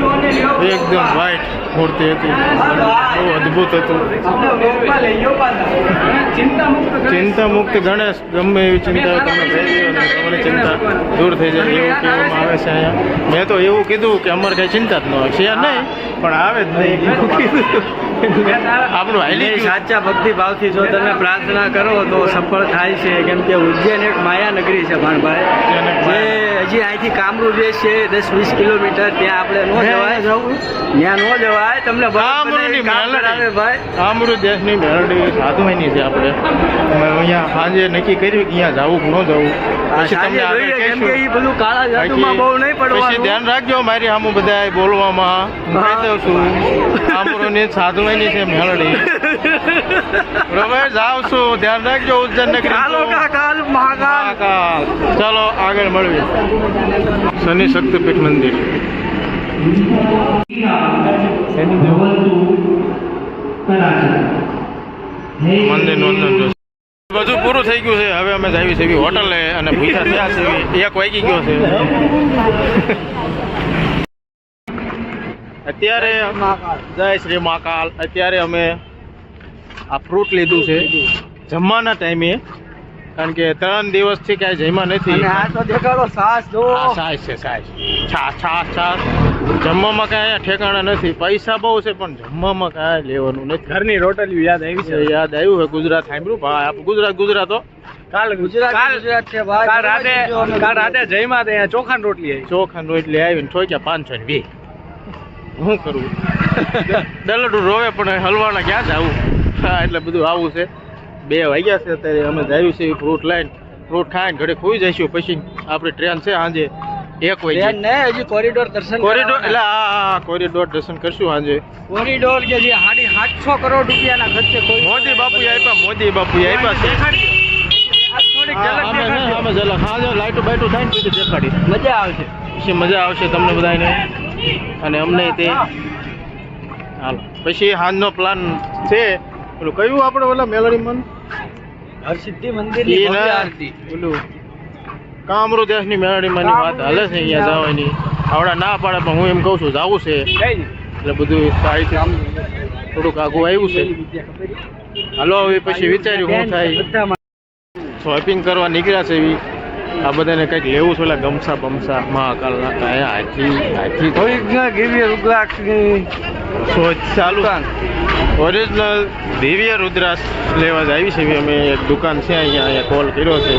એકદમ વ્હાઈટ મૂર્તિ હતી. બહુ અદ્ભુત હતું. ચિંતા મુક્ત ગણેશ. ગમે એવી ચિંતા તમે થઈ ગઈ અને તમારી ચિંતા દૂર થઈ જાય એવું કહેવામાં આવે છે અહીંયા. મેં તો એવું કીધું કે અમારે કઈ ચિંતા જ ન હોય છે નહીં, પણ આવે જ નહીં એવું કીધું. આપણું હાલી સાચા ભક્તિ ભાવથી જો તમે પ્રાર્થના કરો તો સફળ થાય છે. કેમ કે ઉજ્જૈન એક માયા નગરી છે ભાણભાઈ. જે હજી અહીંથી કામરૂ જે છે 10-20 કિલોમીટર ત્યાં આપણે ન જવાય. ત્યાં ન જવાય. તમને કામરૂ દેશની મેલડી સાધવાની છે. આપણે અહીંયા સાંજે નક્કી કર્યું કે અહીંયા જવું કે ન જવું. પછી તમને આગળ કહીશું. પછી ધ્યાન રાખજો મારી સામું બધા બોલવામાં. કહી દઉં છું કામરૂની સાધવાની છે મેલડી. બરોબર જાવ છું. ધ્યાન રાખજો ઉજ્જૈન નગરી. ચાલો આગળ મળીએ. શનિ શક્તિપીઠ મંદિર. મંદિર નોંધન બધું પૂરું થઈ ગયું છે. હવે અમે જાવી છે હોટલે અને ભૂખ્યા થયા છે. 1 વાગી ગયો છે અત્યારે. જય શ્રી મહાકાલ. અત્યારે અમે આ ફ્રૂટ લીધું છે જમવાના ટાઈમે. કારણ કે 3 દિવસથી કાંઈ જમ્યા નથી. છાશ છે. છાશ જમવામાં કાંઈ ઠેકાણા નથી. પૈસા બહુ છે પણ જમવામાં કાંઈ લેવાનું નથી. ઘરની રોટલી યાદ આવી છે. યાદ આવ્યું છે. ગુજરાત સાંભળ્યું ભાઈ. આપણે ગુજરાત હો. કાલ રાતે જઈમાં ત્યાં ચોખાની રોટલી આવી. ચોખાની રોટલી આવીને ઠોક્યા 520. શું કરવું? દલડું રોવે પણ હલવાના ક્યાં જવું? હા એટલે બધું આવું છે. 2 વાગ્યા છે અત્યારે. અમે જાવ્યું છે ફ્રૂટ લઈને. ફ્રૂટ ખાઈને ઘરે ખોઈ જઈશું. પછી આપણી ટ્રેન છે સાંજે 1 વાગે. હજી કોરિડોર દર્શન. કોરિડોર એટલે આ કોરિડોર દર્શન કરશું સાંજે. કોરિડોર કે જે 750 કરોડ રૂપિયાના ખર્ચે મોદી બાપુ આપ્યા છે. અમે ઝલક સાંજે લાઈટો બાઈટો થાય ને પછી દેખાડી. મજા આવશે. પછી મજા આવશે તમને બધાને અને અમને તે. હાલો પછી સાંજનો પ્લાન છે. પેલું કયું આપણે ઓલા મેલડી મન હરસિદ્ધિ મંદિરની ભવ્ય આરતી. પેલું કામરૂ દેશની મેલડીમાંની વાત હાલે છે અહીંયા જવાની. આવડા ના પાડે પણ હું એમ કહું છું જવું છે. એટલે બધું સાહિત્ય થોડુંક આઘું આવ્યું છે. હાલો હવે પછી વિચાર્યું શું થાય. શોપિંગ કરવા નીકળ્યા છે એવી. આ બધાને કંઈક લેવું છે. ઓલા ગમસા બમસા મહાકાલના કાયા હાથી શોધ ચાલુ. ઓરિજિનલ દિવ્ય રુદ્રાક્ષ લેવા જ આવી છે. અમે એક દુકાન છે અહીંયા કોલ કર્યો છે.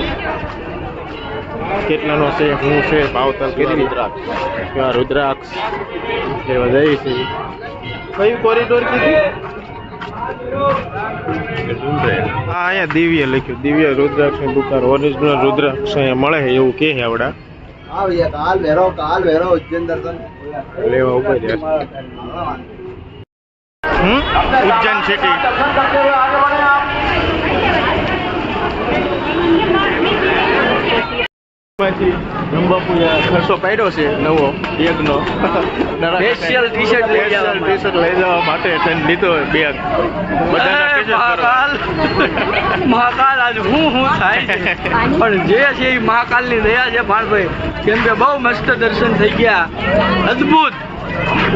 કેટલાનો છે શું છે ભાવતાલ કેટલી રુદ્રાક્ષ લેવા જાય છે કયું કોરિડોર કીધું હા અહીંયા દિવ્ય લખ્યું દિવ્ય રુદ્રાક્ષની દુકાન ઓરિજિનલ રુદ્રાક્ષ અહીંયા મળે છે એવું કે છે આવડા ઉજ્જૈન દર્શન લેવા ઉપર ઉજ્જૈન સિટી બ્રહ્મપુરા ખર્ચો પાડ્યો છે નવો બેગનો સ્પેશિયલ ટી-શર્ટ લઈ જવા માટે. ટી-શર્ટ લઈ જવા માટે થઈને લીધો બેગ બધાના ટી-શર્ટ મહાકાલ આજ હું થાય છે. પણ જે છે એ મહાકાલની દયા છે ભાણભાઈ, કેમ કે બહુ મસ્ત દર્શન થઈ ગયા, અદ્ભુત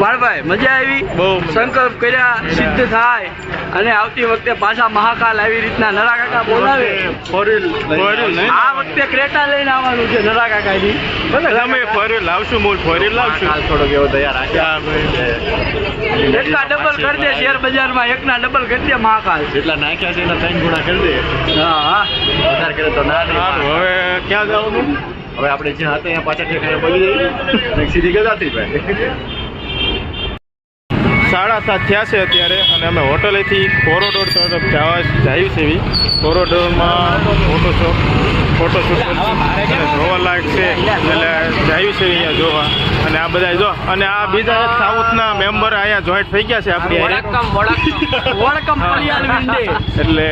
ભાણભાઈ, મજા આવી. બહુ મજા. સંકલ્પ કર્યા સિદ્ધ થાય અને આવતી વખતે પાછા મહાકાલ આવી રીતના નરા કાકા બોલાવે. ફોરેલ આ વખતે ક્રેટા લઈને આવવાનું છે નરા કાકાની. તમે ફોરેલ લાવશું મૂળ ફોરેલ લાવશું થોડોક એવો તૈયાર રાખ્યા એકના ડબલ કરી દે શેર બજારમાં, એકના ડબલ કરી દે મહાકાલ. જેટલા નાખ્યા છે એના 3 ગુણા કરી દે હા હા. વધારે કરે તો ના હવે ક્યાં જવાનું હવે આપણે જ્યાં હતા ત્યાં પાછા ઠેકાણે પહોંચી જઈએ સીધી ગજાતી ભાઈ 7:30 થયા છે અત્યારે અને અમે હોટલેથી કોરોડોર તરફ જઈએ છે કોરોડોરમાં ફોટોશૂટ જોવાલાયક છે એટલે જઈએ છે અહીંયા જોવા. અને આ બધા જો અને આ બીજા એક સાઉથના મેમ્બર અહીંયા જોઈન્ટ થઈ ગયા છે આપણી એટલે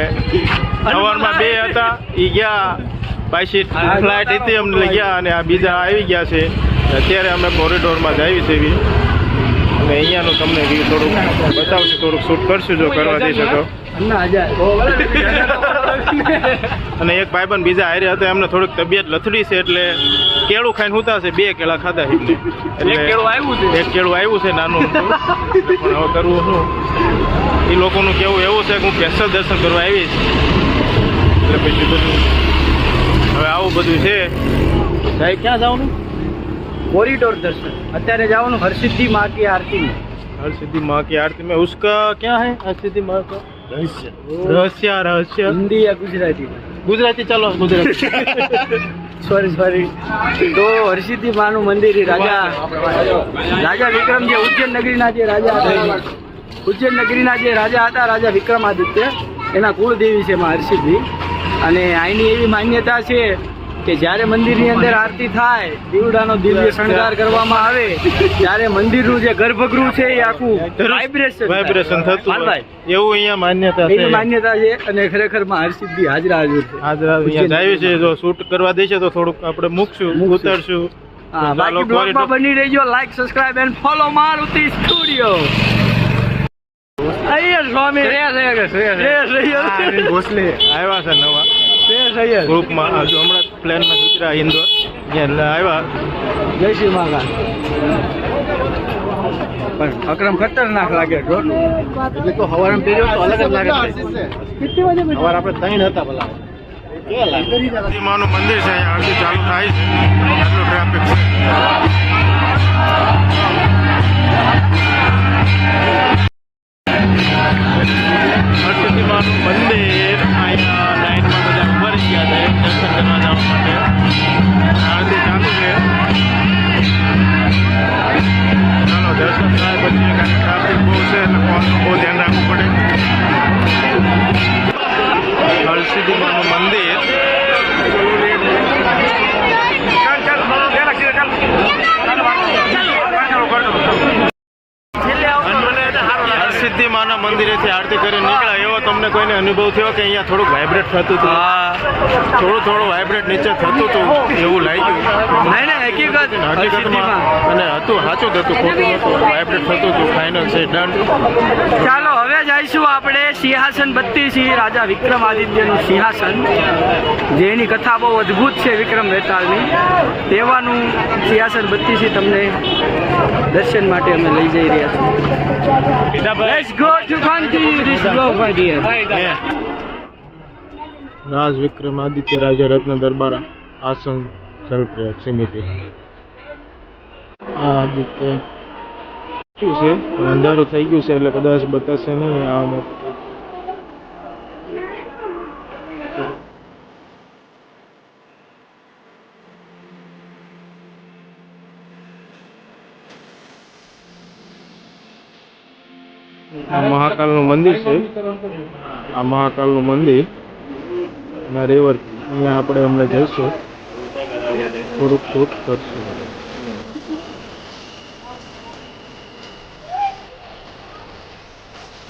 સવારમાં 2 હતા એ ગયા પાછી ફ્લાઇટ હતી અમને લઈ ગયા અને આ બીજા આવી ગયા છે. અત્યારે અમે કોરિડોરમાં જઈએ છીએ અને અહીંયાનું તમને વ્યૂ થોડુંક બતાવશું, થોડુંક શૂટ કરશું જો કરવા દઈ શકો. અને એક ભાઈબંધ બીજા હારે હતા એમને થોડીક તબિયત લથડી છે એટલે કેળું ખાઈને હુતા છે, 2 કેળા ખાધા છે એટલે એક કેળું આવ્યું છે નાનું પણ હવે કરવું શું. એ લોકોનું કેવું એવું છે કે હું સ્પેશિયલ દર્શન કરવા આવીશ એટલે પછી બધું હવે આવું બધું છે. સાહેબ ક્યાં જવાનું? કોરિડોર દર્शन અત્યારે જવાનું हरसिद्धि माँ की आरती में. हरसिद्धि माँ की आरती में उसका क्या है हरसिद्धि माँ का रहस्य हिंदी या गुजराती में? गुजराती चलो गुजराती सॉरी तो हरसिद्धि माँ નું મંદિર રાજા વિક્રમ જે ઉજ્જૈન નગરીના જે રાજા હતા, ઉજ્જૈન નગરીના જે રાજા હતા રાજા વિક્રમાદિત્ય, એના કુળદેવી છે માં હરસિદ્ધિ. અને અહીંની એવી માન્યતા છે કે જ્યારે મંદિરની અંદર આરતી થાય, દીવડાનો દિવ્ય શણગાર કરવામાં આવે ત્યારે મંદિરનું જે ગર્ભગૃહ છે એ આખું વાઇબ્રેશન થતું હોય એવું અહીંયા માન્યતા એવી છે. માન્યતા છે અને ખરેખર માં હરસિદ્ધિ હાજરા હાજર છે. અહીંયા જાય છે જો શૂટ કરવા દેશે તો થોડુંક આપણે મૂકશું ઉતારશું. હા, બાકી બ્લોગમાં બની રહેજો. Like, subscribe and follow Maruti studio. અહીંયા સ્વામી ભોસલે આવ્યા છે નવા ગ્રુપમાં હજુ હમણાં પ્લેનમાં ઉતર્યા ઇન્દોર ત્યાં આવ્યા. જય શ્રી મહાકાલ. પણ અક્રમ ખતરનાક લાગે એટલે તો હવારમાં પહેર્યો તો અલગ જ લાગે. સવાર આપણે 3 હતા પેલા માનું મંદિર છે અહીંયા આરતી ચાલુ થાય છે એટલું ટ્રાફિક છે. હરસિદ્ધિ માનું મંદિર અહીંયા લાઈનમાં બધા ઉભા રહી ગયા છે દર્શન કરવા જવા માટે. આરતી ચાલુ છે, ચાલો દર્શન થાય પછી કારણ ટ્રાફિક બહુ છે એટલે ફોનનું બહુ ધ્યાન રાખવું પડે. હરસિદ્ધિ માનું મંદિર હરસિદ્ધિ માના મંદિરેથી આરતી કરીને નીકળ્યા એવો તમને કોઈને અનુભવ થયો કે અહીંયા થોડુંક વાઇબ્રેટ થતું હતું? થોડું વાઇબ્રેટ નીચે થતું હતું એવું લાગ્યું? હકીકતમાં અને હતું સાચું જ હતું, ખોટું નહોતું, વાઇબ્રેટ થતું હતું. ફાઇનલ છે ડન. ચાલો હવે જઈશું આપણે સિંહાસન 32 રાજા વિક્રમાદિત્યનું સિંહાસન, જેની કથા બહુ અદ્ભુત છે વિક્રમ વેતાળની. તેવાનું સિંહાસન 32 તમને દર્શન માટે અમે લઈ જઈ રહ્યા છીએ. Let's go to country this vlog right here. રાજ વિક્રમાદિત્ય રાજા રત્ન દરબાર આસન સલ્પ્રયાગ સમિતિ. આ આદિત્ય શું છે અંધારું થઈ ગયું છે એટલે કદાચ બતાશે નહીં. આ મહાકાલનું મંદિર છે. આ મહાકાલનું મંદિર ના રેવર અહીંયા આપણે હમણાં જઈશું, થોડુંક શૂટ કરશું.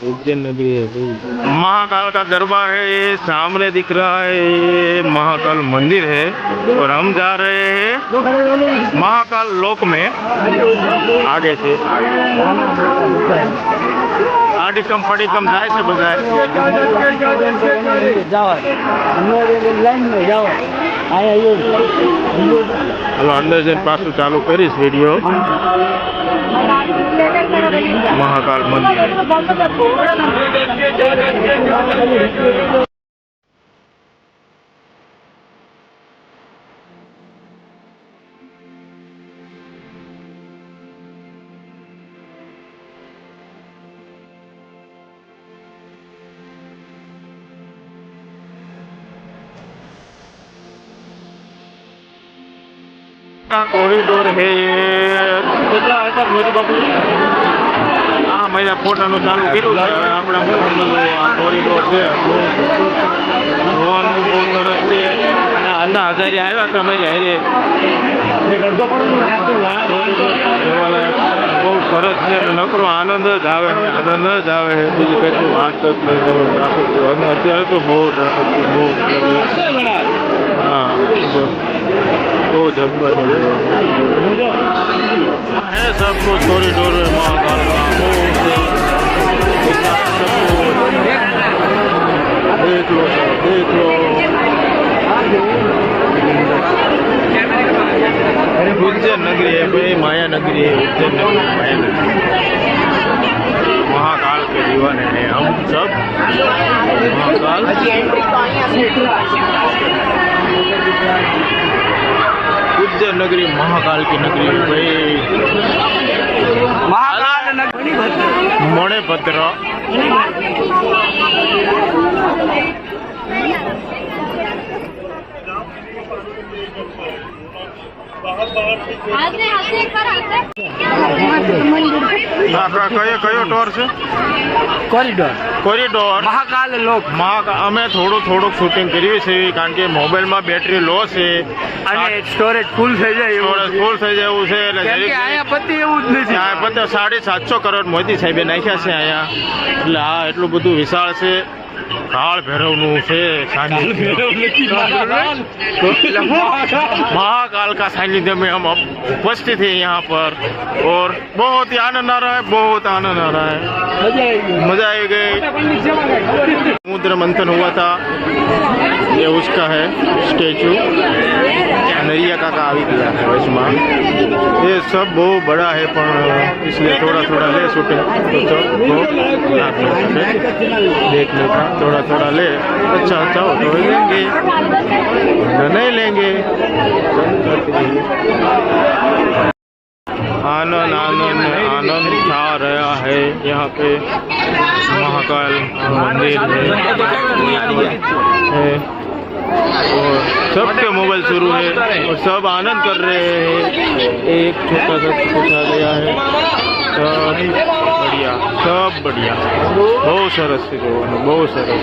उज्जैन नगरी है भाई. महाकाल का दरबार है, ये सामने दिख रहा है, ये महाकाल मंदिर है और हम जा रहे हैं महाकाल लोक में. आगे से आड़ी कम पड़ी कम जाए से बजाय हलो अंदर जन पासू चालू करीश वीडियो. महाकाल मंदिर का कॉरिडोर है ये. કેટલા હતા મોદી બાપુ? હા મેં ફોટાનું ચાલુ કર્યું છે. આપણે આ કોરિડોર છે, જોવાનું બહુ સરસ છે. અને આના હજારી આવ્યા હતા મેં હારે, બહુ સરસ છે. નકરો આનંદ જ આવે, આનંદ જ આવે. બીજું કેટલું વાત જ નહીં. ટ્રાફિક અને અત્યારે તો બહુ ટ્રાફિક, બહુ हाँ तो जबर है सब कुछ कॉरिडोर में महाकाल का देख लो सर, देख लो. उज्जैन नगरी है भाई, माया नगरी है. उज्जैन नगरी माया नगरी. महाकाल के दीवाने हैं हम सब. महाकाल उज्जैन नगरी महाकाल की नगरी भाई. महाकाल नगरी मणिभद्र. કયો ટોર છે? કોરિડોર કોરિડોર મહાકાલ લોક. અમે થોડુંક શૂટિંગ કર્યું છે કારણ કે મોબાઈલમાં બેટરી લો છે અને સ્ટોરેજ ફૂલ થઈ જાય સ્ટોરેજ ફૂલ થઈ જાય એવું છે. એટલે કેમ કે અહીંયા પતિ એવું જ નથી. આ પતે 750 કરોડ મોદી સાહેબે નાખ્યા છે અહીંયા. એટલે હા એટલું બધું વિશાળ છે. काल भैरव महाकाल का सानिध्य में हम उपस्थित हैं यहाँ पर और बहुत ही आनंद आ रहा है, बहुत आनंद आ रहा है, मजा आई गई. समुद्र मंथन हुआ था, ये उसका है स्टेचू. नरिया काका आ गया है इसमें. ये सब बहुत बड़ा है पर इसलिए थोड़ा थोड़ा ले शूटिंग तो देखने का थोड़ा थोड़ा ले. अच्छा अच्छा हो तो लेंगे, नहीं लेंगे. आनंद आनंद आनंद छा रहा है यहाँ पे. महाकाल मंदिर है और सबके मोबाइल शुरू है और सब आनंद कर रहे हैं. एक छोटा सा शौचालय है. सब बढ़िया, सब बढ़िया, बहुत सरस છે જોવાનું, બહુ સરસ.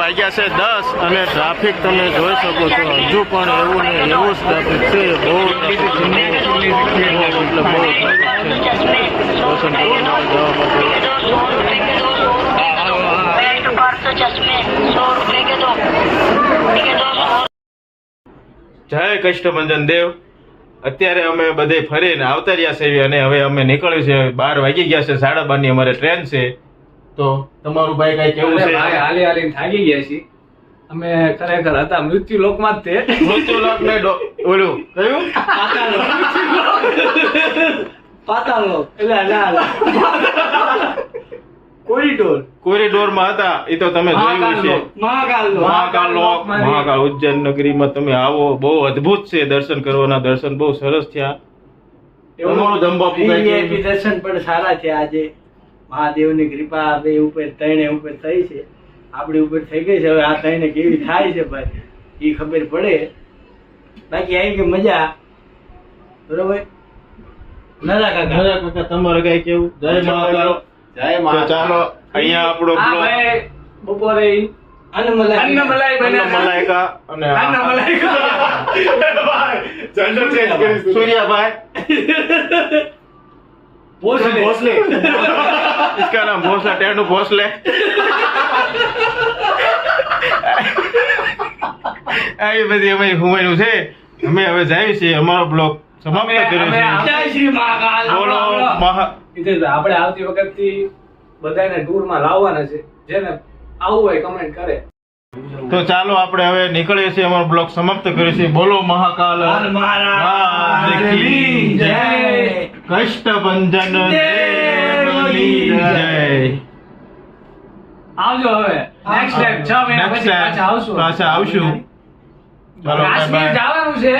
વાગ્યા છે 10 અને ટ્રાફિક તમે જોઈ શકો છો હજુ પણ એવું ને એવું જ ટ્રાફિક છે બહુ ટ્રાફિક છે એટલે બહુ ટ્રાફિક છે દર્શન કરવા માટે જવા માટે જય કષ્ટભંજન દેવ અત્યારે અમે બધે ફરીને આવતા રહ્યા છે અને હવે અમે નીકળ્યું છે 12 વાગી ગયા છે 12:30 ની અમારે ટ્રેન છે તો તમારું ભાઈ કઈ કેવું છે ભાઈ હાલી હાલીને થાકી ગયા છીએ અમે ખરેખર હતા મૃત્યુ લોકમાં જ તે મૃત્યુલોક ને ઓલું કયું પાતાળ લોક એટલે ના કોરિડોર માં હતા એ તો તમે જોયું છે મહાકાલ લોક મહાકાલ ઉજ્જૈન નગરીમાં તમે આવો બહુ અદ્ભુત છે દર્શન કરવાના દર્શન બહુ સરસ થયા તમારું ધમબાપુ કઈ VIP કેવું? દર્શન પણ સારા છે આજે મહાદેવની કૃપા આપણે ઉપર ત્રણે ઉપર થઈ છે આપણી ઉપર થઈ ગઈ છે હવે આ ત્રણે કેવી થાય છે ભાઈ એ ખબર પડે બાકી આવી કે મજા બરોબર નરા કાકા નરા કાકા તમારે કઈ કેવું જય મહાકાલ જય તો ચાલો અહીંયા આપણો હા બ્લોગ ભાઈ બપોરે અન્નમલાઈ મલાઈકા અને सूर्याभाई भोसले इसका नाम भोसला टेंडू भोसले આવી બધી અમે હુમાયું છે અમે હવે જાય છે અમારો બ્લોગ સમાપ્ત કર્યો છે જય શ્રી મહાકાલ બોલો મહા હિતેશભાઈ આપણે આવતી વખતથી બધાને ટૂરમાં લાવવાના છે જેને આવું હોય કમેન્ટ કરે તો ચાલો આપણે હવે નીકળીએ છીએ અમારો બ્લોગ સમાપ્ત કરીએ છીએ બોલો મહાકાલ મહારાજ કી જય કષ્ટભંજન દેવની જય આવજો હવે નેક્સ્ટ ટાઈમ 6 મહિના પછી પાછા આવશું પાછા આવશું ચાલો બાય કાશ્મીર બાય જવાનું છે